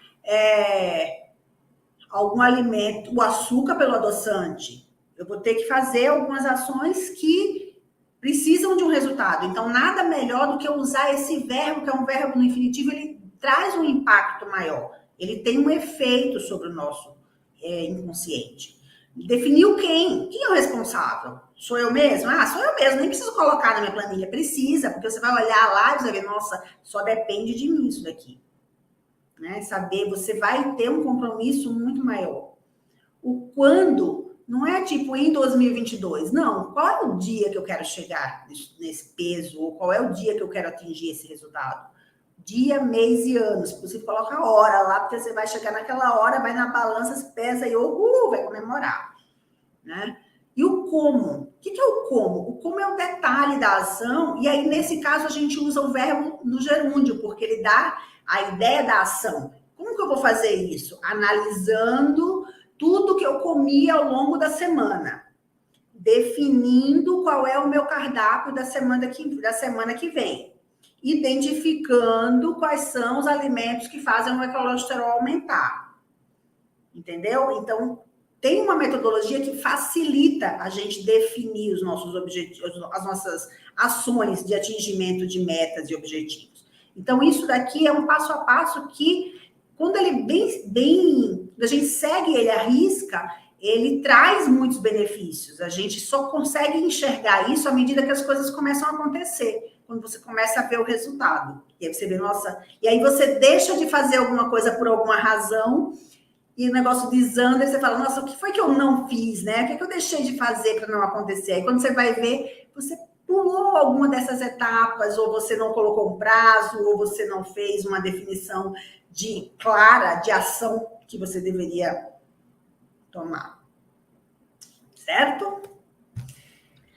algum alimento, o açúcar pelo adoçante. Eu vou ter que fazer algumas ações que precisam de um resultado. Então, nada melhor do que usar esse verbo, que é um verbo no infinitivo, ele traz um impacto maior. Ele tem um efeito sobre o nosso inconsciente. Definir o quem. Quem é o responsável? Sou eu mesmo? Ah, sou eu mesmo. Nem preciso colocar na minha planilha. Precisa, porque você vai olhar lá e você vai ver, nossa, só depende de mim isso daqui. Né? Saber, você vai ter um compromisso muito maior. O quando não é tipo em 2022, não. Qual é o dia que eu quero chegar nesse peso? Ou qual é o dia que eu quero atingir esse resultado? Dia, mês e ano. Se possível, coloca a hora lá, porque você vai chegar naquela hora, vai na balança, se pesa e vai comemorar. Né? E o como? O que é o como? O como é o detalhe da ação, e aí, nesse caso, a gente usa o verbo no gerúndio, porque ele dá a ideia da ação. Como que eu vou fazer isso? Analisando tudo que eu comi ao longo da semana, definindo qual é o meu cardápio da semana que vem, identificando quais são os alimentos que fazem o meu colesterol aumentar. Entendeu? Então, tem uma metodologia que facilita a gente definir os nossos objetivos, as nossas ações de atingimento de metas e objetivos. Então, isso daqui é um passo a passo que, quando ele a gente segue ele à risca, ele traz muitos benefícios. A gente só consegue enxergar isso à medida que as coisas começam a acontecer, quando você começa a ver o resultado. E aí você vê, nossa... E aí você deixa de fazer alguma coisa por alguma razão, e o negócio desanda, e você fala, nossa, o que foi que eu não fiz, né? O que é que eu deixei de fazer para não acontecer? Aí quando você vai ver, você pulou alguma dessas etapas, ou você não colocou um prazo, ou você não fez uma definição clara de ação que você deveria tomar. Certo?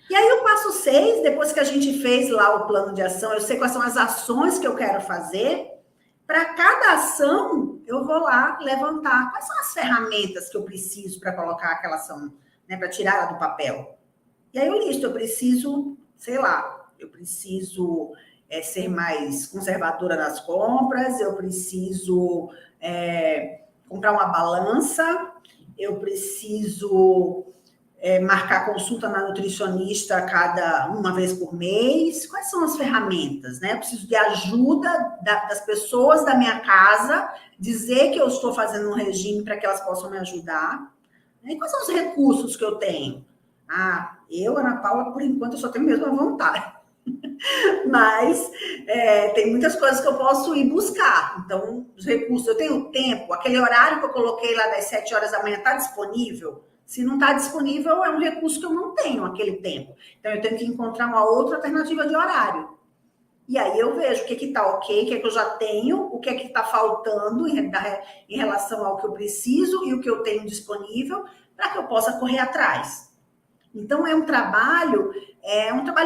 E aí o passo 6, depois que a gente fez lá o plano de ação, eu sei quais são as ações que eu quero fazer. Para cada ação, eu vou lá levantar quais são as ferramentas que eu preciso para colocar aquela ação, né, para tirar ela do papel. E aí eu listo, eu preciso, sei lá, eu preciso ser mais conservadora nas compras, eu preciso comprar uma balança, eu preciso marcar consulta na nutricionista uma vez por mês. Quais são as ferramentas, né? Eu preciso de ajuda das pessoas da minha casa, dizer que eu estou fazendo um regime para que elas possam me ajudar. E quais são os recursos que eu tenho? Eu, Ana Paula, por enquanto, eu só tenho mesmo a vontade. Mas tem muitas coisas que eu posso ir buscar. Então, os recursos, eu tenho tempo, aquele horário que eu coloquei lá das 7 horas da manhã está disponível? Se não está disponível, é um recurso que eu não tenho aquele tempo. Então, eu tenho que encontrar uma outra alternativa de horário. E aí eu vejo o que está ok, o que eu já tenho, o que está faltando em relação ao que eu preciso e o que eu tenho disponível, para que eu possa correr atrás. Então, é um trabalho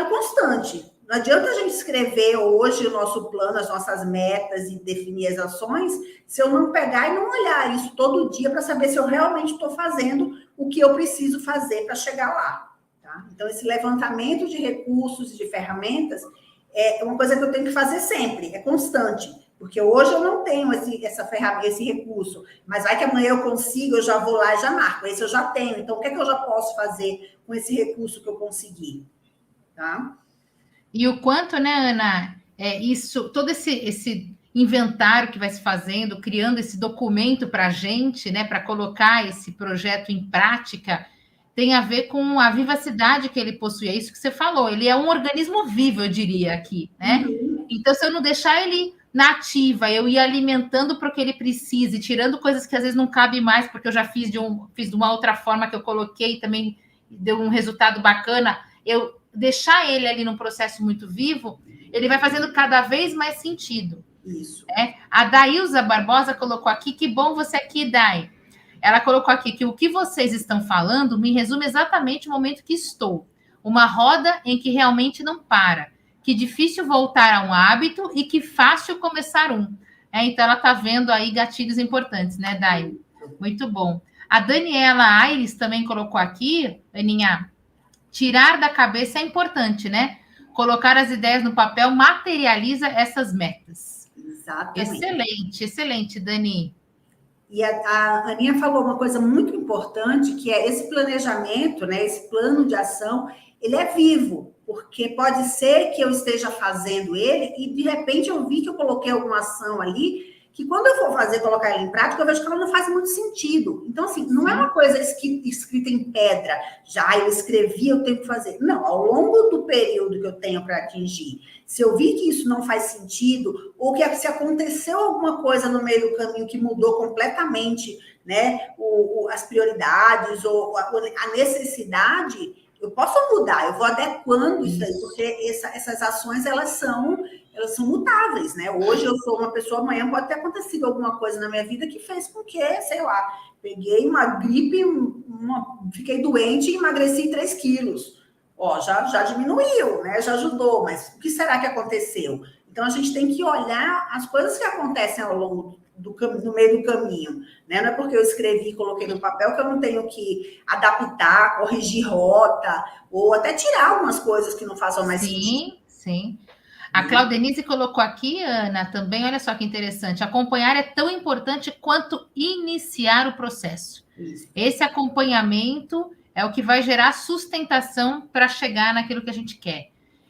constante. Não adianta a gente escrever hoje o nosso plano, as nossas metas e definir as ações, se eu não pegar e não olhar isso todo dia para saber se eu realmente estou fazendo o que eu preciso fazer para chegar lá. Tá? Então, esse levantamento de recursos e de ferramentas é uma coisa que eu tenho que fazer sempre, é constante. Porque hoje eu não tenho essa ferramenta, esse recurso, mas vai que amanhã eu consigo, eu já vou lá e já marco. Esse eu já tenho. Então, o que é que eu já posso fazer com esse recurso que eu consegui? Tá? E o quanto, né, Ana, todo esse inventário que vai se fazendo, criando esse documento para a gente, né, para colocar esse projeto em prática, tem a ver com a vivacidade que ele possui. É isso que você falou. Ele é um organismo vivo, eu diria aqui, né? Então, se eu não deixar ele na ativa, eu ir alimentando para o que ele precisa, e tirando coisas que às vezes não cabem mais, porque eu já fiz de uma outra forma que eu coloquei e também deu um resultado bacana, eu deixar ele ali num processo muito vivo, ele vai fazendo cada vez mais sentido. Isso. A Dailza Barbosa colocou aqui, que bom você aqui, Dai. Ela colocou aqui que o que vocês estão falando me resume exatamente o momento que estou. Uma roda em que realmente não para. Que difícil voltar a um hábito e que fácil começar um. Então, ela está vendo aí gatilhos importantes, né, Dai? Muito bom. A Daniela Aires também colocou aqui, Aninha, tirar da cabeça é importante, né? Colocar as ideias no papel materializa essas metas. Exatamente. Excelente, excelente, Dani. E a Aninha falou uma coisa muito importante, que é esse planejamento, né, esse plano de ação, ele é vivo, porque pode ser que eu esteja fazendo ele e, de repente, eu vi que eu coloquei alguma ação ali, que quando eu for fazer, colocar ela em prática, eu vejo que ela não faz muito sentido. Então, assim, não é uma coisa escrita em pedra, já eu escrevi, eu tenho que fazer. Não, ao longo do período que eu tenho para atingir, se eu vi que isso não faz sentido, ou que se aconteceu alguma coisa no meio do caminho que mudou completamente, né, as prioridades ou a necessidade, eu posso mudar, eu vou adequando isso aí, porque essas ações, elas são mutáveis, né? Hoje eu sou uma pessoa, amanhã pode ter acontecido alguma coisa na minha vida que fez com que, sei lá, peguei uma gripe, fiquei doente e emagreci 3 quilos. Ó, já diminuiu, né? Já ajudou, mas o que será que aconteceu? Então, a gente tem que olhar as coisas que acontecem ao longo no meio do caminho, né? Não é porque eu escrevi e coloquei no papel que eu não tenho que adaptar, corrigir rota, ou até tirar algumas coisas que não façam mais sentido. Sim, sim. A Claudenise colocou aqui, Ana, também, olha só que interessante, acompanhar é tão importante quanto iniciar o processo. Isso. Esse acompanhamento é o que vai gerar sustentação para chegar naquilo que a gente quer.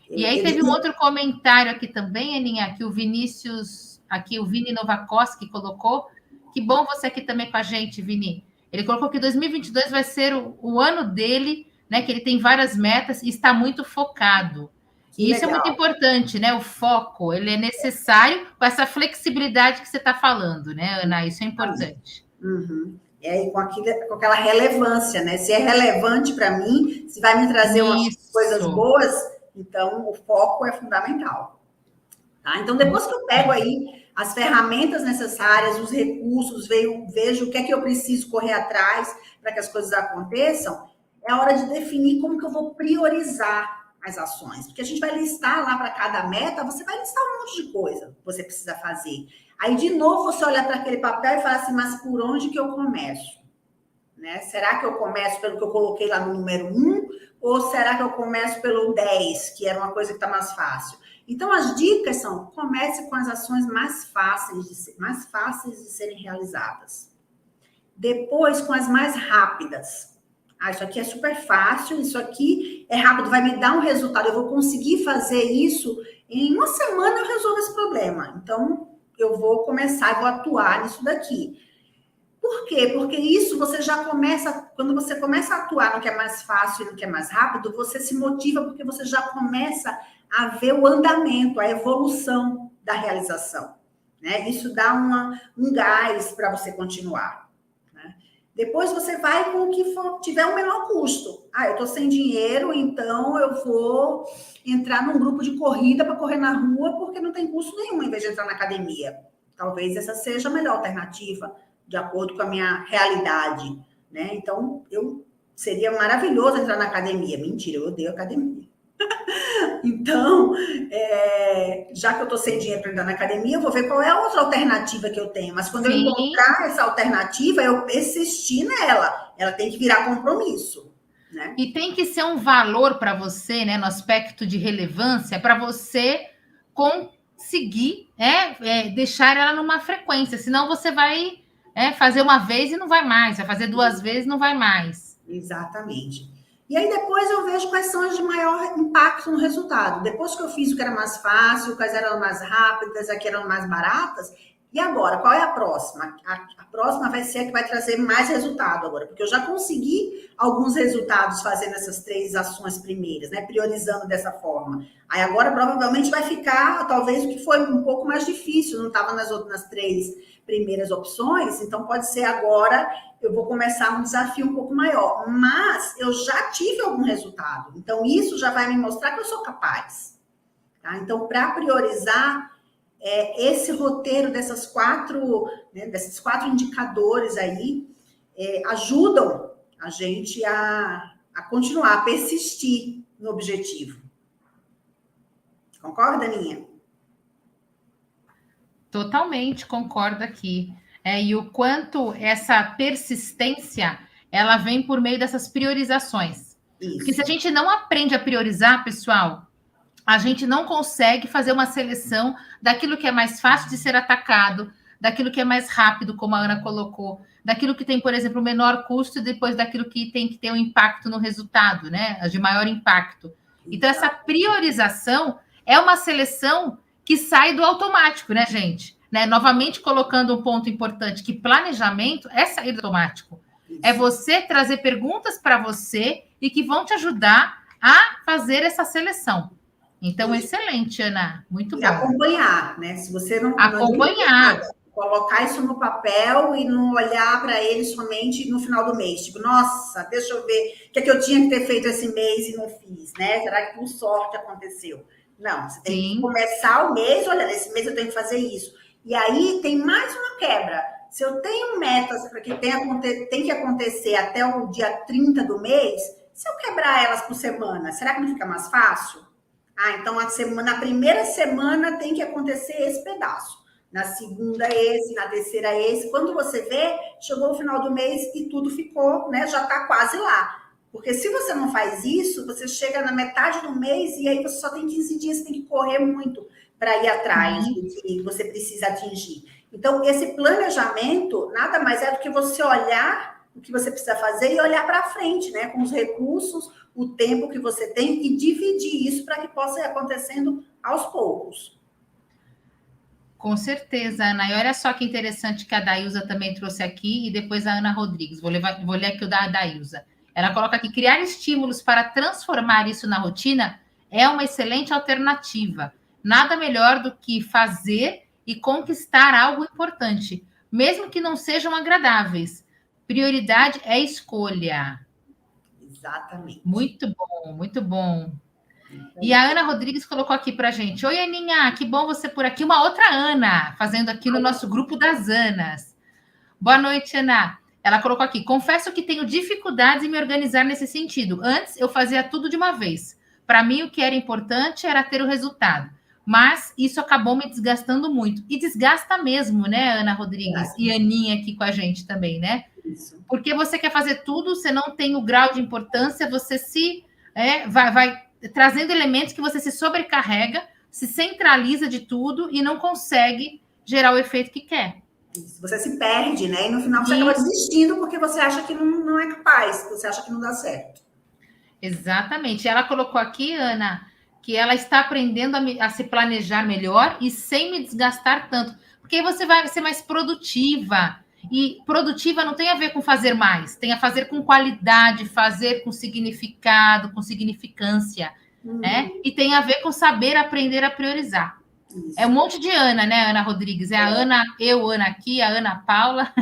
E aí teve um outro comentário aqui também, Aninha, que o Vinícius, aqui o Vini Novakoski colocou, que bom você aqui também com a gente, Vini. Ele colocou que 2022 vai ser o ano dele, né, que ele tem várias metas e está muito focado. E isso é muito importante, né? O foco, ele é necessário com essa flexibilidade que você está falando, né, Ana? Isso é importante. Uhum. E com aquela relevância, né? Se é relevante para mim, se vai me trazer umas coisas boas, então o foco é fundamental. Tá? Então, depois que eu pego aí as ferramentas necessárias, os recursos, vejo o que é que eu preciso correr atrás para que as coisas aconteçam, é a hora de definir como que eu vou priorizar as ações. Porque a gente vai listar lá para cada meta, você vai listar um monte de coisa que você precisa fazer. Aí, de novo, você olha para aquele papel e fala assim, mas por onde que eu começo? Né? Será que eu começo pelo que eu coloquei lá no número 1? Ou será que eu começo pelo 10, que era uma coisa que está mais fácil? Então, as dicas são, comece com as ações mais fáceis de serem realizadas. Depois, com as mais rápidas. Isso aqui é super fácil, isso aqui é rápido, vai me dar um resultado. Eu vou conseguir fazer isso, em uma semana eu resolvo esse problema. Então, eu vou começar, vou atuar nisso daqui. Por quê? Porque isso você já começa, quando você começa a atuar no que é mais fácil e no que é mais rápido, você se motiva porque você já começa a ver o andamento, a evolução da realização. Né? Isso dá um gás para você continuar. Né? Depois você vai com o que tiver o menor custo. Eu estou sem dinheiro, então eu vou entrar num grupo de corrida para correr na rua porque não tem custo nenhum em vez de entrar na academia. Talvez essa seja a melhor alternativa, de acordo com a minha realidade, né? Então, seria maravilhoso entrar na academia. Mentira, eu odeio academia. Então, já que eu estou sem dinheiro para entrar na academia, eu vou ver qual é a outra alternativa que eu tenho. Mas quando eu encontrar essa alternativa, eu persistir nela. Ela tem que virar compromisso. Né? E tem que ser um valor para você, né, no aspecto de relevância, para você conseguir deixar ela numa frequência. Senão você vai fazer uma vez e não vai mais, vai fazer 2 vezes e não vai mais. Exatamente. E aí depois eu vejo quais são as de maior impacto no resultado. Depois que eu fiz o que era mais fácil, quais eram mais rápidas, as que eram mais baratas, e agora, qual é a próxima? A próxima vai ser a que vai trazer mais resultado agora, porque eu já consegui alguns resultados fazendo essas 3 ações primeiras, né? Priorizando dessa forma. Aí agora provavelmente vai ficar, talvez, o que foi um pouco mais difícil, não estava nas 3 primeiras opções, então pode ser agora, eu vou começar um desafio um pouco maior, mas eu já tive algum resultado, então isso já vai me mostrar que eu sou capaz. Tá? Então, para priorizar, esse roteiro desses 4 indicadores aí, ajudam a gente a continuar, a persistir no objetivo. Concorda, Aninha? Totalmente concordo aqui. E o quanto essa persistência, ela vem por meio dessas priorizações. Isso. Porque se a gente não aprende a priorizar, pessoal, a gente não consegue fazer uma seleção daquilo que é mais fácil de ser atacado, daquilo que é mais rápido, como a Ana colocou, daquilo que tem, por exemplo, menor custo e depois daquilo que tem que ter um impacto no resultado, né? De maior impacto. Então, essa priorização é uma seleção que sai do automático, né, gente? Né? Novamente colocando um ponto importante, que planejamento é sair do automático. Isso. É você trazer perguntas para você e que vão te ajudar a fazer essa seleção. Então, excelente, Ana. Muito bom. E acompanhar, né? Se você não... Acompanhar. Colocar isso no papel e não olhar para ele somente no final do mês. Tipo, nossa, deixa eu ver o que é que eu tinha que ter feito esse mês e não fiz, né? Será que por sorte aconteceu? Não, você tem que começar o mês, olha, esse mês eu tenho que fazer isso. E aí tem mais uma quebra. Se eu tenho metas para que tem que acontecer até o dia 30 do mês, se eu quebrar elas por semana, será que não fica mais fácil? Então na primeira semana tem que acontecer esse pedaço. Na segunda esse, na terceira esse. Quando você vê, chegou o final do mês e tudo ficou, né? Já está quase lá. Porque se você não faz isso, você chega na metade do mês e aí você só tem 15 dias, você tem que correr muito para ir atrás do que você precisa atingir. Então, esse planejamento nada mais é do que você olhar o que você precisa fazer e olhar para frente, né? Com os recursos, o tempo que você tem e dividir isso para que possa ir acontecendo aos poucos. Com certeza, Ana. E olha só que interessante que a Dailza também trouxe aqui, e depois a Ana Rodrigues. Vou ler aqui o da Dailza. Ela coloca aqui: criar estímulos para transformar isso na rotina é uma excelente alternativa. Nada melhor do que fazer e conquistar algo importante, mesmo que não sejam agradáveis. Prioridade é escolha. Exatamente. Muito bom, muito bom. E a Ana Rodrigues colocou aqui para a gente: oi, Aninha, que bom você por aqui. Uma outra Ana, fazendo aqui no nosso grupo das Anas. Boa noite, Ana. Ela colocou aqui: confesso que tenho dificuldades em me organizar nesse sentido. Antes, eu fazia tudo de uma vez. Para mim, o que era importante era ter o resultado. Mas isso acabou me desgastando muito. E desgasta mesmo, né, Ana Rodrigues? E Aninha aqui com a gente também, né? Isso. Porque você quer fazer tudo, você não tem o grau de importância, você vai trazendo elementos que você se sobrecarrega, se centraliza de tudo e não consegue gerar o efeito que quer. Você se perde, né? E no final você acaba desistindo porque você acha que não é capaz, você acha que não dá certo. Exatamente. Ela colocou aqui, Ana, que ela está aprendendo a se planejar melhor e sem me desgastar tanto. Porque você vai ser mais produtiva. E produtiva não tem a ver com fazer mais, tem a fazer com qualidade, fazer com significado, com significância, né? E tem a ver com saber aprender a priorizar. Isso. É um monte de Ana, né, Ana Rodrigues? É a Ana, Ana aqui, a Ana Paula.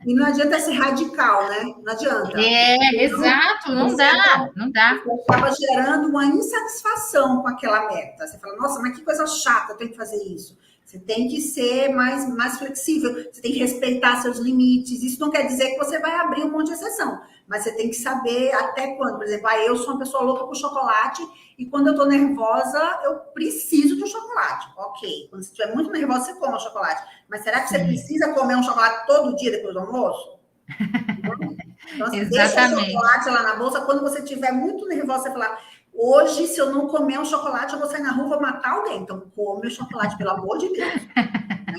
E não adianta ser radical, né? Não adianta. Exato, não dá. Você acaba gerando uma insatisfação com aquela meta. Você fala, nossa, mas que coisa chata, eu tenho que fazer isso. Você tem que ser mais flexível, você tem que respeitar seus limites. Isso não quer dizer que você vai abrir um monte de exceção, mas você tem que saber até quando. Por exemplo, eu sou uma pessoa louca por chocolate e quando eu tô nervosa, eu preciso de um chocolate. Ok, quando você estiver muito nervosa, você come um chocolate. Mas será que você precisa comer um chocolate todo dia depois do almoço? Então, você deixa o chocolate lá na bolsa. Quando você estiver muito nervosa, você falar... Hoje, se eu não comer um chocolate, eu vou sair na rua e vou matar alguém. Então, come o chocolate, pelo amor de Deus.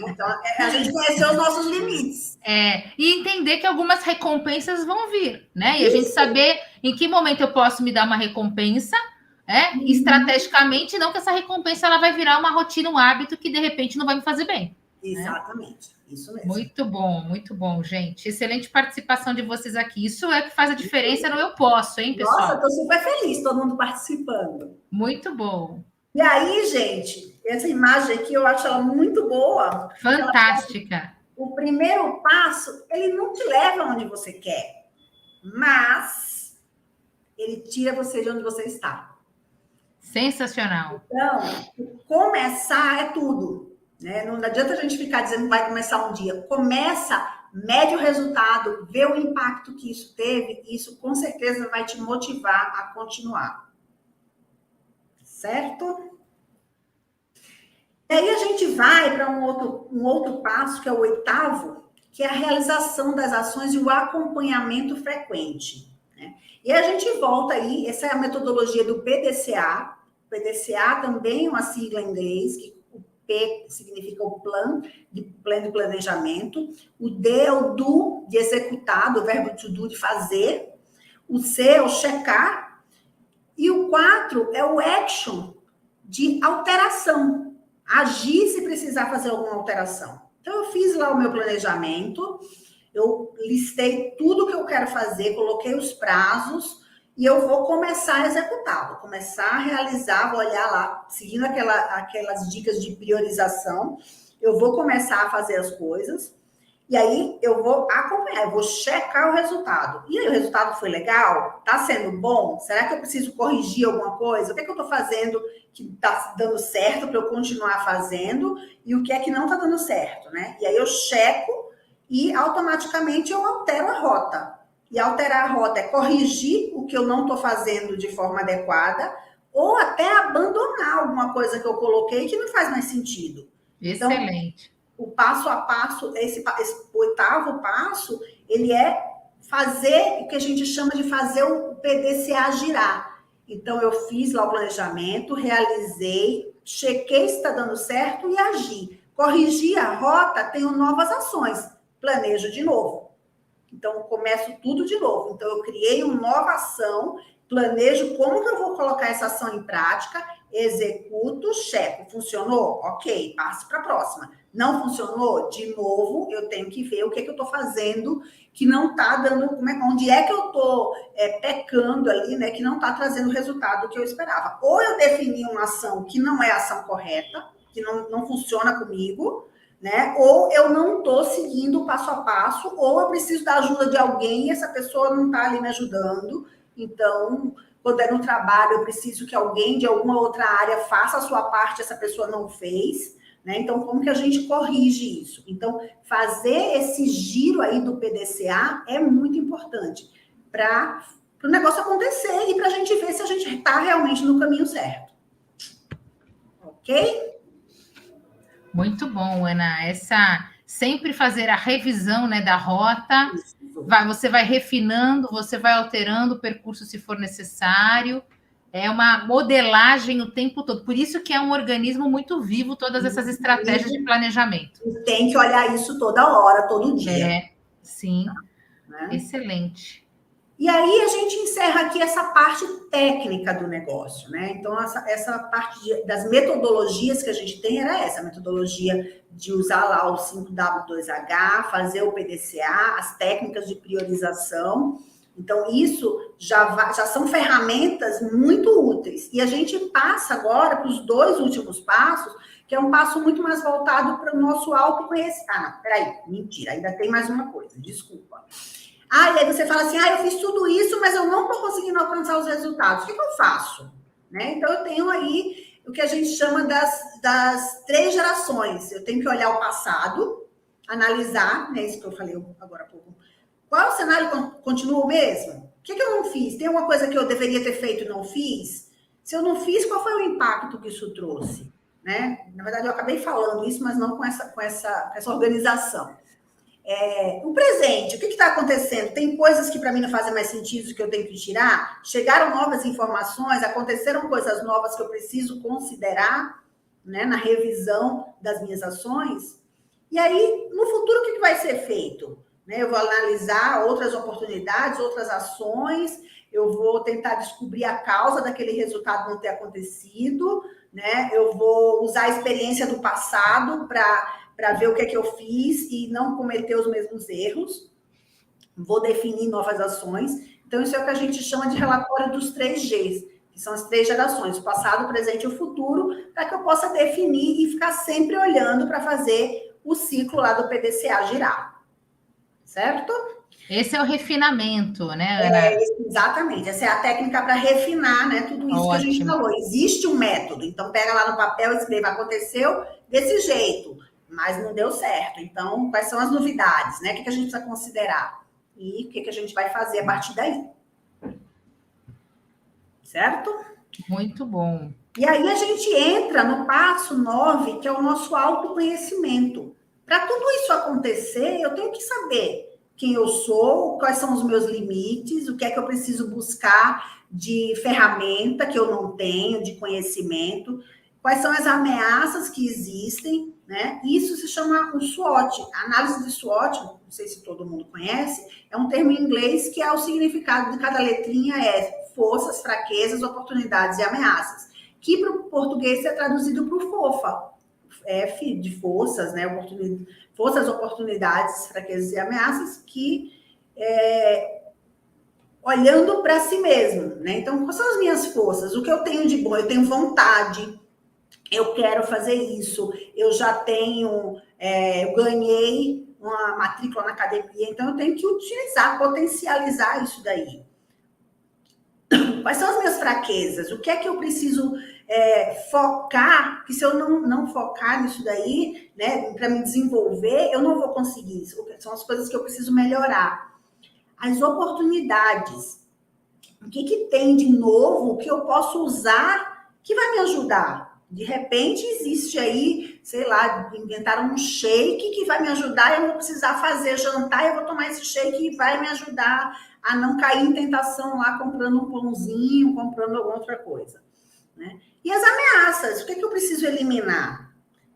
Então, a gente conhecer os nossos limites. E entender que algumas recompensas vão vir, né? E a gente saber em que momento eu posso me dar uma recompensa, estrategicamente, não que essa recompensa ela vai virar uma rotina, um hábito que, de repente, não vai me fazer bem. Exatamente. Isso mesmo. Muito bom, gente. Excelente participação de vocês aqui. Isso é que faz a diferença no Eu Posso, hein, pessoal? Nossa, eu tô super feliz, todo mundo participando. Muito bom. E aí, gente, essa imagem aqui, eu acho ela muito boa. Fantástica. O primeiro passo, ele não te leva onde você quer, mas ele tira você de onde você está. Sensacional. Então, começar é tudo. Né? Não adianta a gente ficar dizendo que vai começar um dia. Começa mede o resultado, vê o impacto que isso teve, e isso com certeza vai te motivar a continuar. Certo? E aí a gente vai para um outro passo, que é o 8º, que é a realização das ações e o acompanhamento frequente. Né? E a gente volta aí, essa é a metodologia do PDCA. O PDCA também é uma sigla em inglês, que o P significa o plano de planejamento, o D é o do, de executar, do verbo to do, de fazer, o C é o checar, e o 4 é o action, de alteração, agir se precisar fazer alguma alteração. Então, eu fiz lá o meu planejamento, eu listei tudo que eu quero fazer, coloquei os prazos e eu vou começar a executar, vou começar a realizar, vou olhar lá, seguindo aquelas dicas de priorização, eu vou começar a fazer as coisas e aí eu vou acompanhar, eu vou checar o resultado. E aí, o resultado foi legal? Tá sendo bom? Será que eu preciso corrigir alguma coisa? O que é que eu tô fazendo que tá dando certo para eu continuar fazendo? E o que é que não tá dando certo, né? E aí eu checo e automaticamente eu altero a rota. E alterar a rota é corrigir o que eu não tô fazendo de forma adequada ou até abandonar alguma coisa que eu coloquei que não faz mais sentido. Excelente. Então, o passo a passo, esse 8º passo, ele é fazer o que a gente chama de fazer o PDCA girar. Então, eu fiz lá o planejamento, realizei, chequei se está dando certo e agi. Corrigi a rota, tenho novas ações, planejo de novo. Então, começo tudo de novo. Então, eu criei uma nova ação, planejo como que eu vou colocar essa ação em prática, executo, checo. Funcionou? Ok, passo para a próxima. Não funcionou? De novo, eu tenho que ver o que é que eu estou fazendo que não está dando, onde é que eu estou pecando ali, né? Que não está trazendo o resultado que eu esperava. Ou eu defini uma ação que não é a ação correta, que não funciona comigo, né? Ou eu não estou seguindo o passo a passo, ou eu preciso da ajuda de alguém e essa pessoa não está ali me ajudando. Então, quando é no trabalho, eu preciso que alguém de alguma outra área faça a sua parte, essa pessoa não fez. Né? Então, como que a gente corrige isso? Então, fazer esse giro aí do PDCA é muito importante para o negócio acontecer e para a gente ver se a gente está realmente no caminho certo. Ok? Muito bom, Ana. Sempre fazer a revisão, né, da rota. Você vai refinando, você vai alterando o percurso se for necessário. É uma modelagem o tempo todo. Por isso que é um organismo muito vivo, todas essas estratégias de planejamento. Tem que olhar isso toda hora, todo dia. Sim. Né? Excelente. E aí a gente encerra aqui essa parte técnica do negócio, né? Então, essa parte das metodologias que a gente tem era essa, a metodologia de usar lá o 5W2H, fazer o PDCA, as técnicas de priorização. Então, isso já são ferramentas muito úteis. E a gente passa agora para os 2 últimos passos, que é um passo muito mais voltado para o nosso autoconhecimento. Ah, peraí, mentira, ainda tem mais uma coisa, desculpa. E aí você fala assim, eu fiz tudo isso, mas eu não estou conseguindo alcançar os resultados. O que eu faço? Né? Então, eu tenho aí o que a gente chama das 3 gerações. Eu tenho que olhar o passado, analisar, né? Isso que eu falei agora há pouco. Qual o cenário continua o mesmo? O que eu não fiz? Tem alguma coisa que eu deveria ter feito e não fiz? Se eu não fiz, qual foi o impacto que isso trouxe? Né? Na verdade, eu acabei falando isso, mas não com essa organização. O presente, o que está acontecendo? Tem coisas que para mim não fazem mais sentido que eu tenho que tirar? Chegaram novas informações, aconteceram coisas novas que eu preciso considerar, né, na revisão das minhas ações? E aí, no futuro, o que vai ser feito? Né, eu vou analisar outras oportunidades, outras ações, eu vou tentar descobrir a causa daquele resultado não ter acontecido, né? Eu vou usar a experiência do passado para ver o que é que eu fiz e não cometer os mesmos erros. Vou definir novas ações. Então, isso é o que a gente chama de relatório dos 3 Gs, que são as 3 gerações, o passado, o presente e o futuro, para que eu possa definir e ficar sempre olhando para fazer o ciclo lá do PDCA girar. Certo? Esse é o refinamento, né, Ana? Exatamente. Essa é a técnica para refinar, né, tudo isso. Ótimo. Que a gente falou. Existe um método. Então, pega lá no papel e escreva, aconteceu desse jeito. mas não deu certo. Então, quais são as novidades, né? O que a gente precisa considerar? E o que a gente vai fazer a partir daí? Certo? Muito bom. E aí a gente entra no passo 9, que é o nosso autoconhecimento. Para tudo isso acontecer, eu tenho que saber quem eu sou, quais são os meus limites, o que é que eu preciso buscar de ferramenta que eu não tenho, de conhecimento, quais são as ameaças que existem, né? Isso se chama um SWOT. A análise de SWOT, não sei se todo mundo conhece, é um termo em inglês que é o significado de cada letrinha é forças, fraquezas, oportunidades e ameaças, que para o português é traduzido para o FOFA, F de forças, né? Forças, oportunidades, fraquezas e ameaças, que olhando para si mesmo, né? Então, quais são as minhas forças? O que eu tenho de bom? Eu tenho vontade, eu quero fazer isso, eu já tenho, eu ganhei uma matrícula na academia, então eu tenho que utilizar, potencializar isso daí. Quais são as minhas fraquezas? O que é que eu preciso focar? Que se eu não focar nisso daí, né, para me desenvolver, eu não vou conseguir. São as coisas que eu preciso melhorar. As oportunidades. O que tem de novo que eu posso usar que vai me ajudar? De repente existe aí, sei lá, inventaram um shake que vai me ajudar, eu não vou precisar fazer jantar, eu vou tomar esse shake e vai me ajudar a não cair em tentação lá comprando um pãozinho, comprando alguma outra coisa, né? E as ameaças, o que eu preciso eliminar?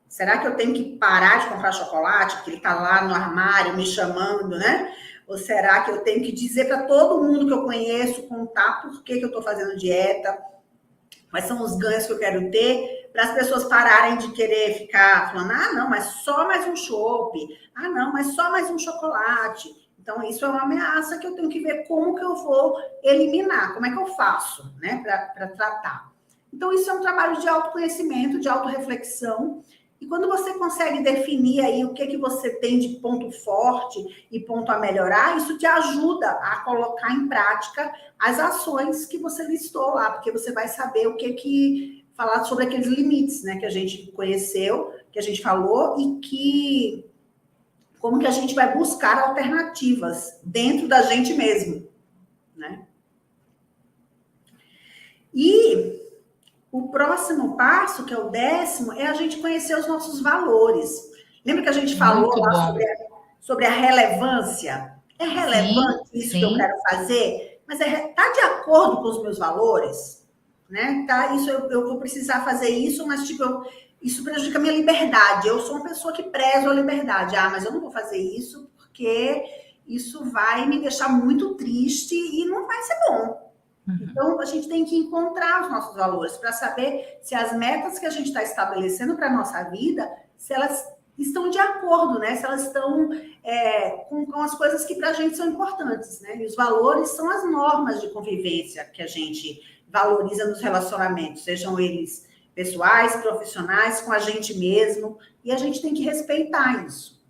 Será que eu tenho que parar de comprar chocolate, porque ele está lá no armário me chamando, né? Ou será que eu tenho que dizer para todo mundo que eu conheço, contar por que eu estou fazendo dieta, quais são os ganhos que eu quero ter, para as pessoas pararem de querer ficar falando, ah, não, mas só mais um chopp, ah, não, mas só mais um chocolate. Então, isso é uma ameaça que eu tenho que ver como que eu vou eliminar, como é que eu faço, né, para tratar. Então, isso é um trabalho de autoconhecimento, de autorreflexão. E quando você consegue definir aí o que você tem de ponto forte e ponto a melhorar, isso te ajuda a colocar em prática as ações que você listou lá, porque você vai saber o que falar sobre aqueles limites, né, que a gente conheceu, que a gente falou e que como que a gente vai buscar alternativas dentro da gente mesmo, né? E o próximo passo, que é o 10º, é a gente conhecer os nossos valores. Lembra que a gente falou lá sobre a relevância? É relevante isso que eu quero fazer? Mas está de acordo com os meus valores? Né? Tá, isso eu vou precisar fazer isso, mas tipo, isso prejudica a minha liberdade. Eu sou uma pessoa que prezo a liberdade. Ah, mas eu não vou fazer isso porque isso vai me deixar muito triste e não vai ser bom. Então, a gente tem que encontrar os nossos valores para saber se as metas que a gente está estabelecendo para a nossa vida, se elas estão de acordo, né? Se elas estão com as coisas que para a gente são importantes, né? E os valores são as normas de convivência que a gente valoriza nos relacionamentos, sejam eles pessoais, profissionais, com a gente mesmo, e a gente tem que respeitar isso.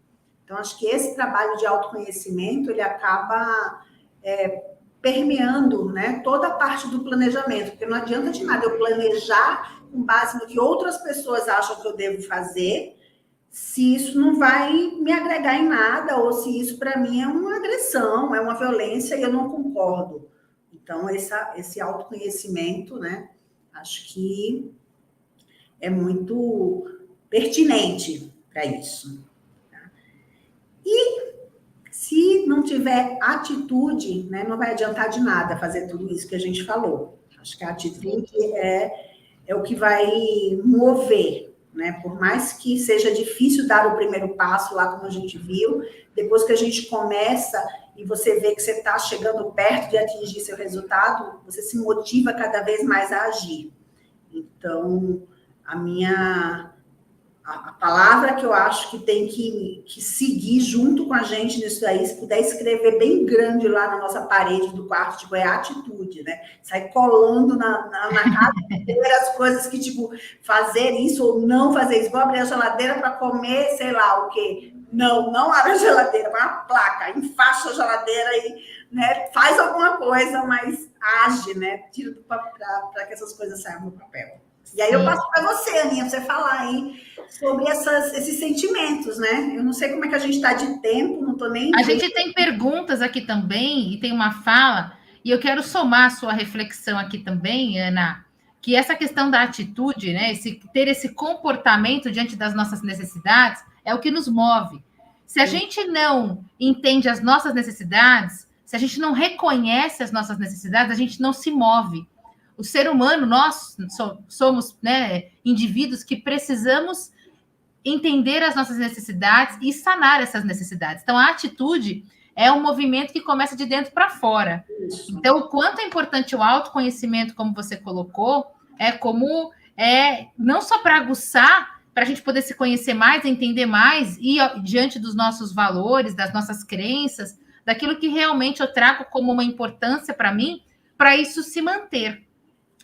Então, acho que esse trabalho de autoconhecimento, ele acaba permeando, né, toda a parte do planejamento, porque não adianta de nada eu planejar com base no que outras pessoas acham que eu devo fazer, se isso não vai me agregar em nada, ou se isso para mim é uma agressão, é uma violência e eu não concordo. Então, esse autoconhecimento, né, acho que é muito pertinente para isso. Tá? E se não tiver atitude, né, não vai adiantar de nada fazer tudo isso que a gente falou. Acho que a atitude é o que vai mover, né? Por mais que seja difícil dar o primeiro passo lá, como a gente viu, depois que a gente começa e você vê que você está chegando perto de atingir seu resultado, você se motiva cada vez mais a agir. Então, a palavra que eu acho que tem que seguir junto com a gente nisso daí, se puder escrever bem grande lá na nossa parede do quarto, tipo, é atitude, né? Sai colando na casa inteira as coisas que, tipo, fazer isso ou não fazer isso. Vou abrir a geladeira para comer, sei lá, o quê? Não abre a geladeira, põe uma placa, enfaixa a geladeira e, né, faz alguma coisa, mas age, né? Tira do papel para que essas coisas saiam do papel. E aí eu passo para você, Aninha, você falar aí sobre esses sentimentos, né? Eu não sei como é que a gente está de tempo, não estou nem A vendo. gente tem perguntas aqui também, e tem uma fala, e eu quero somar a sua reflexão aqui também, Ana, que essa questão da atitude, né, ter esse comportamento diante das nossas necessidades, é o que nos move. Se a gente não entende as nossas necessidades, se a gente não reconhece as nossas necessidades, a gente não se move. O ser humano, nós somos, né, indivíduos que precisamos entender as nossas necessidades e sanar essas necessidades. Então, a atitude é um movimento que começa de dentro para fora. Isso. Então, o quanto é importante o autoconhecimento, como você colocou, não só para aguçar, para a gente poder se conhecer mais, entender mais, e diante dos nossos valores, das nossas crenças, daquilo que realmente eu trago como uma importância para mim, para isso se manter.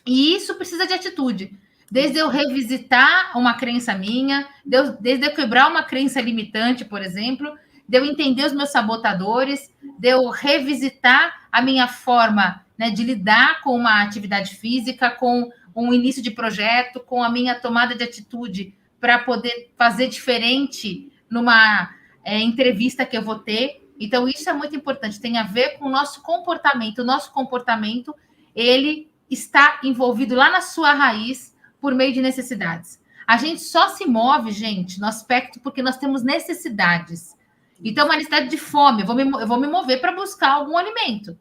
E isso precisa de atitude. Desde eu revisitar uma crença minha, desde eu quebrar uma crença limitante, por exemplo, de eu entender os meus sabotadores, de eu revisitar a minha forma, né, de lidar com uma atividade física, com um início de projeto, com a minha tomada de atitude para poder fazer diferente numa entrevista que eu vou ter. Então, isso é muito importante, tem a ver com o nosso comportamento. O nosso comportamento, ele está envolvido lá na sua raiz por meio de necessidades. A gente só se move, gente, no aspecto porque nós temos necessidades. Então, uma necessidade de fome, eu vou me mover para buscar algum alimento.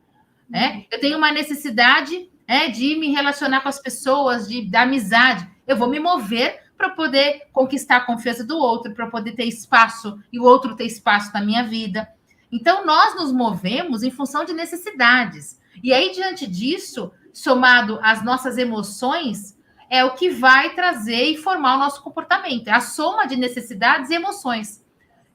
Né? Eu tenho uma necessidade de me relacionar com as pessoas, da amizade. Eu vou me mover para poder conquistar a confiança do outro, para poder ter espaço e o outro ter espaço na minha vida. Então, nós nos movemos em função de necessidades. E aí, diante disso, somado às nossas emoções, é o que vai trazer e formar o nosso comportamento. É a soma de necessidades e emoções,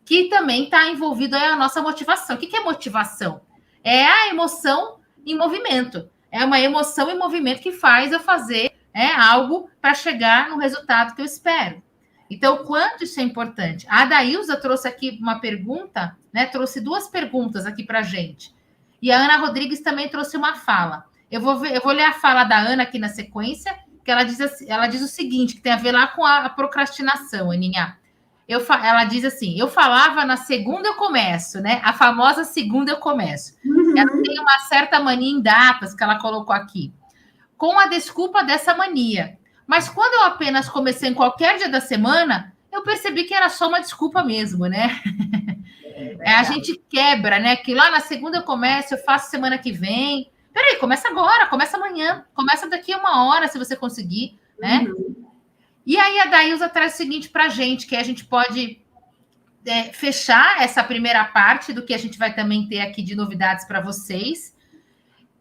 que também está envolvido aí a nossa motivação. O que é motivação? É a emoção em movimento. É uma emoção em movimento que faz eu fazer algo para chegar no resultado que eu espero. Então, quanto isso é importante? A Adailza trouxe aqui uma pergunta, né? Trouxe duas perguntas aqui para a gente. E a Ana Rodrigues também trouxe uma fala. Eu vou ler a fala da Ana aqui na sequência, que ela diz o seguinte, que tem a ver lá com a procrastinação, Aninha. Ela diz assim, eu falava na segunda eu começo, né? A famosa segunda eu começo. Uhum. Ela tem uma certa mania em datas que ela colocou aqui. Com a desculpa dessa mania. Mas quando eu apenas comecei em qualquer dia da semana, eu percebi que era só uma desculpa mesmo, né? A gente quebra, né? Que lá na segunda eu começo, eu faço semana que vem. Peraí, começa agora, começa amanhã, começa daqui a 1 hora, se você conseguir, né? E aí a Dailza traz o seguinte para a gente, que a gente pode fechar essa primeira parte do que a gente vai também ter aqui de novidades para vocês.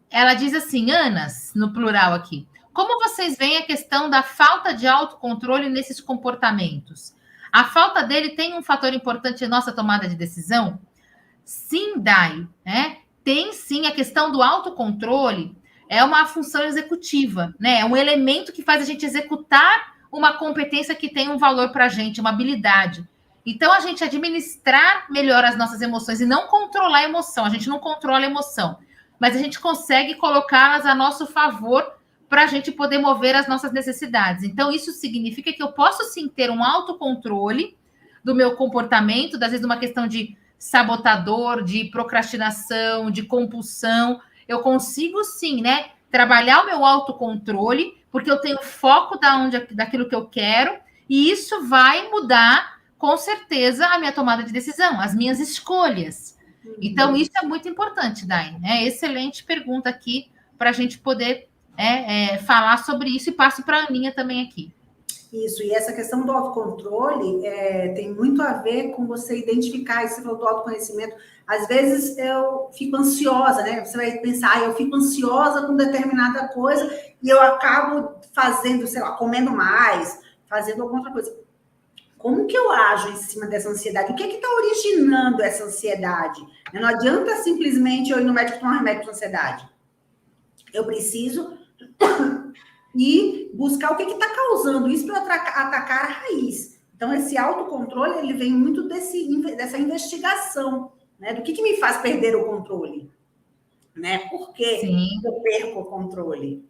Ela diz assim, Anas, no plural aqui, como vocês veem a questão da falta de autocontrole nesses comportamentos? A falta dele tem um fator importante em nossa tomada de decisão? Sim, Dai, né? Tem sim a questão do autocontrole, é uma função executiva, né? É um elemento que faz a gente executar uma competência que tem um valor para a gente, uma habilidade. Então, a gente administrar melhor as nossas emoções e não controlar a emoção. A gente não controla a emoção, mas a gente consegue colocá-las a nosso favor para a gente poder mover as nossas necessidades. Então, isso significa que eu posso sim ter um autocontrole do meu comportamento, às vezes uma questão de sabotador, de procrastinação, de compulsão. Eu consigo sim, né, trabalhar o meu autocontrole, porque eu tenho foco daquilo que eu quero, e isso vai mudar, com certeza, a minha tomada de decisão, as minhas escolhas. Então, isso é muito importante, Dai. Excelente pergunta aqui para a gente poder falar sobre isso, e passo para a Aninha também aqui. Isso, e essa questão do autocontrole tem muito a ver com você identificar, isso você falou do autoconhecimento. Às vezes eu fico ansiosa, né? Você vai pensar, eu fico ansiosa com determinada coisa e eu acabo fazendo, sei lá, comendo mais, fazendo alguma outra coisa. Como que eu ajo em cima dessa ansiedade? O que está originando essa ansiedade? Não adianta simplesmente eu ir no médico tomar remédio para ansiedade. Eu preciso e buscar o que está causando isso para eu atacar a raiz. Então, esse autocontrole, ele vem muito dessa investigação, né? Do que me faz perder o controle, né? Por que eu perco o controle?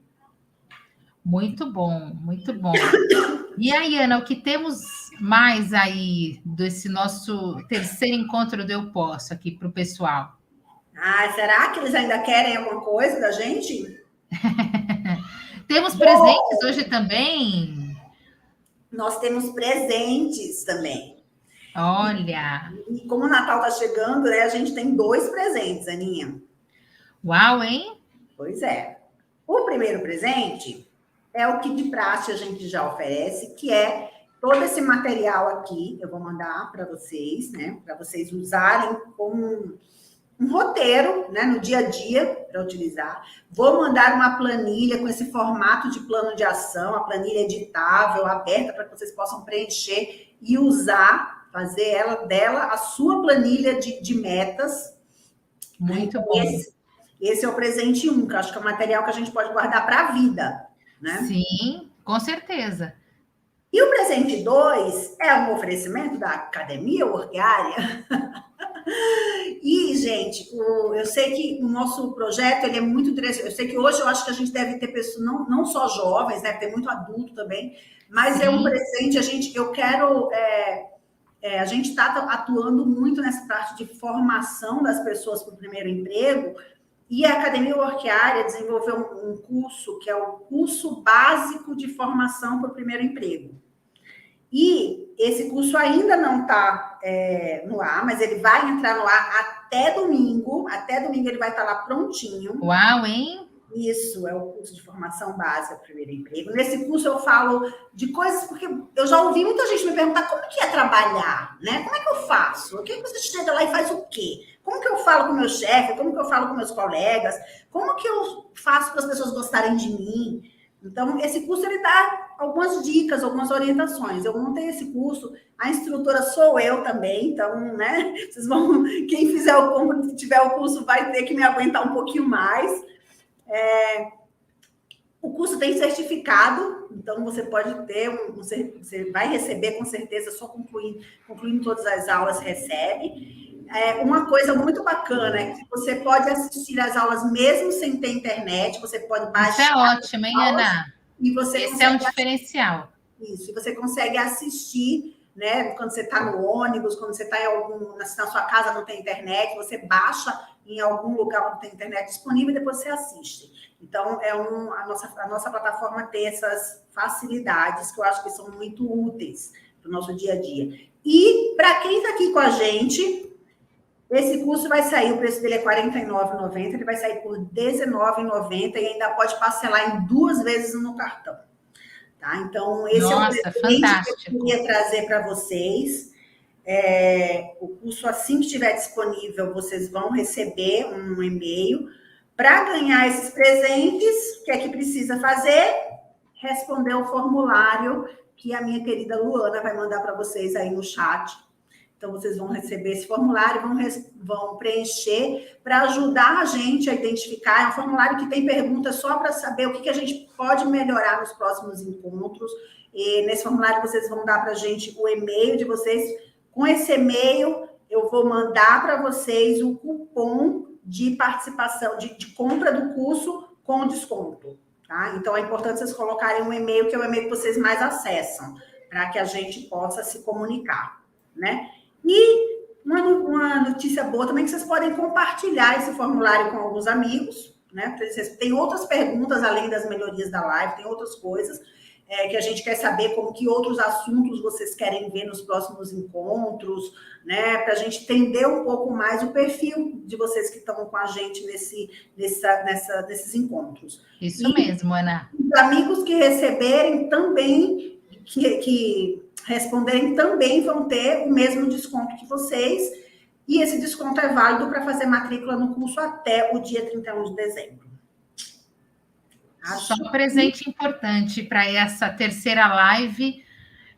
Muito bom, muito bom. E aí, Ana, o que temos mais aí desse nosso terceiro encontro do Eu Posso aqui para o pessoal? Ah, será que eles ainda querem alguma coisa da gente? Temos presentes Bom, hoje também? nós temos presentes também. Olha, E como o Natal está chegando, né, a gente tem 2 presentes, Aninha. uau, hein? Pois é. O primeiro presente é o que de praxe a gente já oferece, que é todo esse material aqui. Eu vou mandar para vocês, né? Para vocês usarem como um roteiro, né, no dia a dia para utilizar. Vou mandar uma planilha com esse formato de plano de ação, a planilha editável, aberta para que vocês possam preencher e usar, fazer dela a sua planilha de metas. Né? Muito Então, bom. esse é o presente 1, que eu acho que é um material que a gente pode guardar para a vida, né? Sim, com certeza. E o presente 2 é um oferecimento da Academia Workiária. E, gente, eu sei que o nosso projeto ele é muito interessante. Eu sei que hoje eu acho que a gente deve ter pessoas, não só jovens, deve ter muito adulto também, mas é um Sim, presente. Eu quero. A gente está atuando muito nessa parte de formação das pessoas para o primeiro emprego. E a Academia Workiária desenvolveu um curso que é o curso básico de formação para o primeiro emprego. E esse curso ainda não está no ar, mas ele vai entrar no ar até domingo. Até domingo ele vai estar lá prontinho. uau, hein? Isso é o curso de formação básica para o primeiro emprego. Nesse curso eu falo de coisas, porque eu já ouvi muita gente me perguntar como que é trabalhar, né? Como é que eu faço? O que você chega lá e faz o quê? Como que eu falo com o meu chefe? Como que eu falo com meus colegas? Como que eu faço para as pessoas gostarem de mim? Então, esse curso ele dá algumas dicas, algumas orientações. Eu montei esse curso, a instrutora sou eu também, então, né? Vocês vão, quem fizer o curso, tiver o curso, vai ter que me aguentar um pouquinho mais. O curso tem certificado, então você pode ter, você vai receber com certeza, só concluindo todas as aulas, recebe. Uma coisa muito bacana é que você pode assistir as aulas mesmo sem ter internet, você pode Isso é baixar ótimo, hein, as aulas Ana? e você Esse é um consegue diferencial. isso, e você consegue assistir, né? Quando você está no ônibus, quando você está na sua casa não tem internet, você baixa em algum lugar onde tem internet disponível e depois você assiste. Então, a nossa plataforma tem essas facilidades que eu acho que são muito úteis para o nosso dia a dia. E para quem está aqui com a gente, esse curso vai sair, o preço dele é R$ 49,90, ele vai sair por R$ 19,90 e ainda pode parcelar em 2 vezes no cartão. Tá? Então, esse é o Nossa, presente que eu fantástico. queria trazer para vocês. O curso, assim que estiver disponível, vocês vão receber um e-mail. Para ganhar esses presentes, o que é que precisa fazer? Responder o formulário que a minha querida Luana vai mandar para vocês aí no chat. Então, vocês vão receber esse formulário, vão preencher para ajudar a gente a identificar. É um formulário que tem perguntas só para saber o que a gente pode melhorar nos próximos encontros. E nesse formulário, vocês vão dar para a gente o e-mail de vocês. Com esse e-mail, eu vou mandar para vocês o cupom de participação, de compra do curso com desconto. Tá? Então, é importante vocês colocarem um e-mail, que é o e-mail que vocês mais acessam, para que a gente possa se comunicar, né? E uma notícia boa também, que vocês podem compartilhar esse formulário com alguns amigos, né? Tem outras perguntas, além das melhorias da live, tem outras coisas que a gente quer saber, como que outros assuntos vocês querem ver nos próximos encontros, né? Para a gente entender um pouco mais o perfil de vocês que estão com a gente nesses encontros. Isso mesmo, Ana. Os amigos que receberem também, que responderem também vão ter o mesmo desconto que vocês, e esse desconto é válido para fazer matrícula no curso até o dia 31 de dezembro. Só um presente importante para essa terceira live,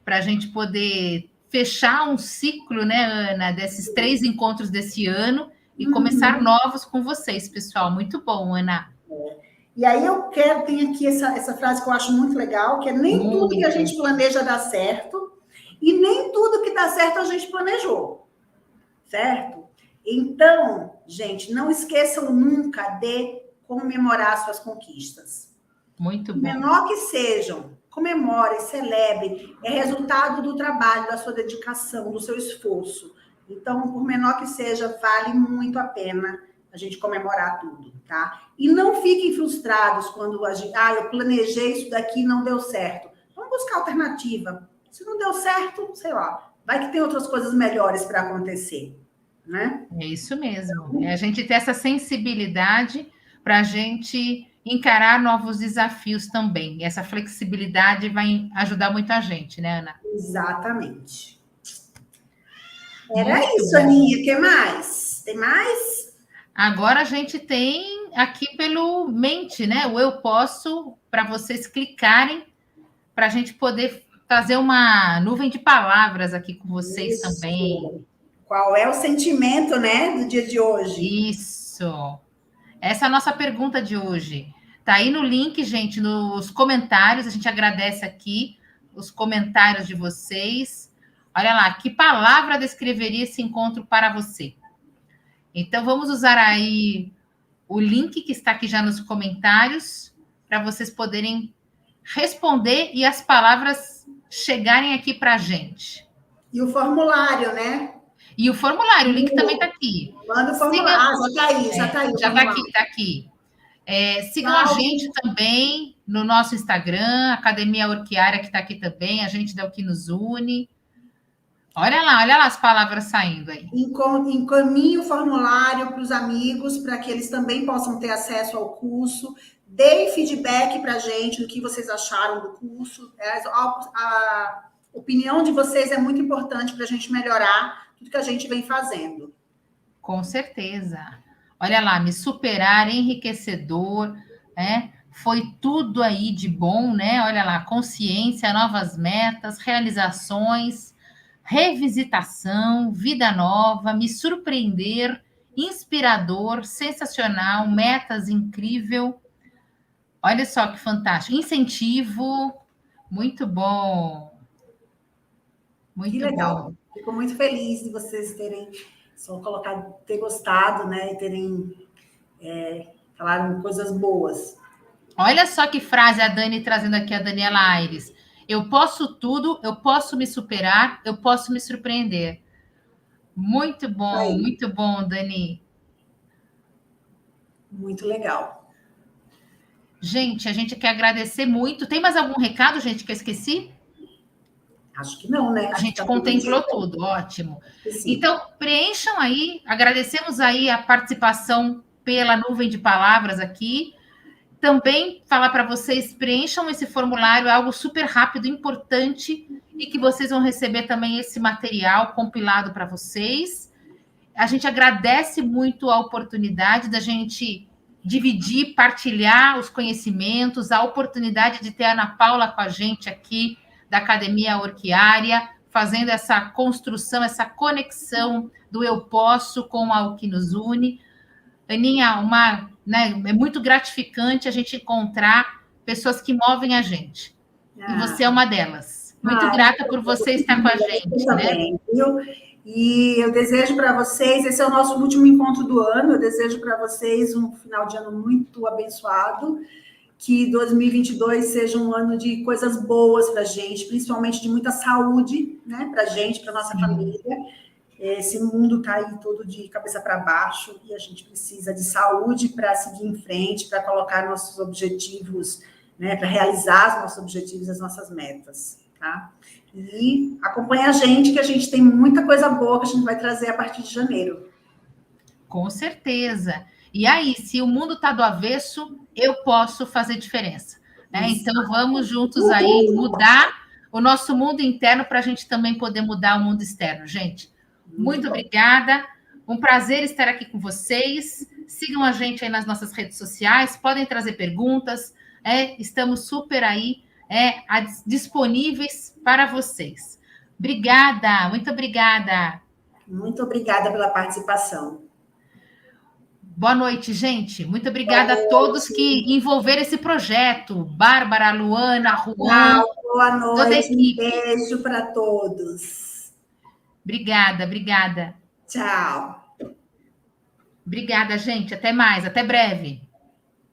para a gente poder fechar um ciclo, né, Ana, desses 3 encontros desse ano e começar novos com vocês, pessoal. Muito bom, Ana. E aí tem aqui essa frase que eu acho muito legal, que é nem tudo que a gente planeja dá certo, e nem tudo que dá certo a gente planejou, certo? Então, gente, não esqueçam nunca de comemorar suas conquistas. Muito Por bom. menor que sejam, comemore, celebre, é resultado do trabalho, da sua dedicação, do seu esforço. Então, por menor que seja, vale muito a pena a gente comemorar tudo, tá? E não fiquem frustrados quando eu planejei isso daqui e não deu certo. Vamos buscar alternativa. Se não deu certo, sei lá, vai que tem outras coisas melhores para acontecer, né? É isso mesmo. É a gente ter essa sensibilidade para a gente encarar novos desafios também. Essa flexibilidade vai ajudar muito a gente, né, Ana? Exatamente. Era Muito isso, bom. Aninha. O que mais? Tem mais? Agora a gente tem aqui pelo Mente, né? O Eu Posso, para vocês clicarem, para a gente poder fazer uma nuvem de palavras aqui com vocês também. Isso. Qual é o sentimento, né, do dia de hoje? Isso. Essa é a nossa pergunta de hoje. Tá aí no link, gente, nos comentários. A gente agradece aqui os comentários de vocês. Olha lá, que palavra descreveria esse encontro para você? Então, vamos usar aí o link que está aqui já nos comentários para vocês poderem responder e as palavras chegarem aqui para a gente. E o formulário, né? E o formulário, o link também está aqui. Manda o formulário. Já está aí, já está aí o Já está formulário. aqui, está aqui. Sigam a gente também no nosso Instagram, Academia Orquiária, que está aqui também, a gente da O Que Nos Une. Olha lá as palavras saindo aí. Encaminhe o formulário para os amigos, para que eles também possam ter acesso ao curso. Deem feedback para a gente do que vocês acharam do curso. A opinião de vocês é muito importante para a gente melhorar tudo que a gente vem fazendo. Com certeza. Olha lá, me superar, enriquecedor, né? Foi tudo aí de bom, né? Olha lá, consciência, novas metas, realizações, revisitação, vida nova, me surpreender, inspirador, sensacional, metas incrível. Olha só que fantástico. Incentivo, muito bom. Que Muito legal. bom. Fico muito feliz de vocês terem só colocado, ter gostado, né? E terem falado coisas boas. Olha só que frase a Dani trazendo aqui, a Daniela Aires. Eu posso tudo, eu posso me superar, eu posso me surpreender. Aí, muito bom, Dani. muito legal. Gente, a gente quer agradecer muito. Tem mais algum recado, gente, que eu esqueci? Acho que não, né? A Acho que gente tá tudo contemplou dito. tudo, ótimo. Sim. Então, preencham aí, agradecemos aí a participação pela nuvem de palavras aqui. Também falar para vocês, preencham esse formulário, é algo super rápido, importante, e que vocês vão receber também esse material compilado para vocês. A gente agradece muito a oportunidade da gente dividir, partilhar os conhecimentos, a oportunidade de ter a Ana Paula com a gente aqui da Academia Orquiária, fazendo essa construção, essa conexão do eu posso com o que nos une. Aninha, é muito gratificante a gente encontrar pessoas que movem a gente. E você é uma delas. Muito grata por você estar com a gente, também, né? viu? E eu desejo para vocês, esse é o nosso último encontro do ano, eu desejo para vocês um final de ano muito abençoado, que 2022 seja um ano de coisas boas para a gente, principalmente de muita saúde, né, para a gente, para nossa família. Esse mundo está aí todo de cabeça para baixo e a gente precisa de saúde para seguir em frente, para colocar nossos objetivos, né, para realizar os nossos objetivos e as nossas metas, tá? E acompanha a gente, que a gente tem muita coisa boa que a gente vai trazer a partir de janeiro. Com certeza. E aí, se o mundo está do avesso, eu posso fazer diferença. Né? Então, vamos juntos aí mudar o nosso mundo interno para a gente também poder mudar o mundo externo, gente. Muito obrigada. Um prazer estar aqui com vocês. Sigam a gente aí nas nossas redes sociais, podem trazer perguntas. Estamos super aí disponíveis para vocês. Obrigada, muito obrigada. Muito obrigada pela participação. Boa noite, gente. Muito obrigada a todos que envolveram esse projeto. Bárbara, Luana, Juan, boa noite. Toda a equipe. Beijo para todos. Obrigada. Tchau. Obrigada, gente. Até mais. Até breve.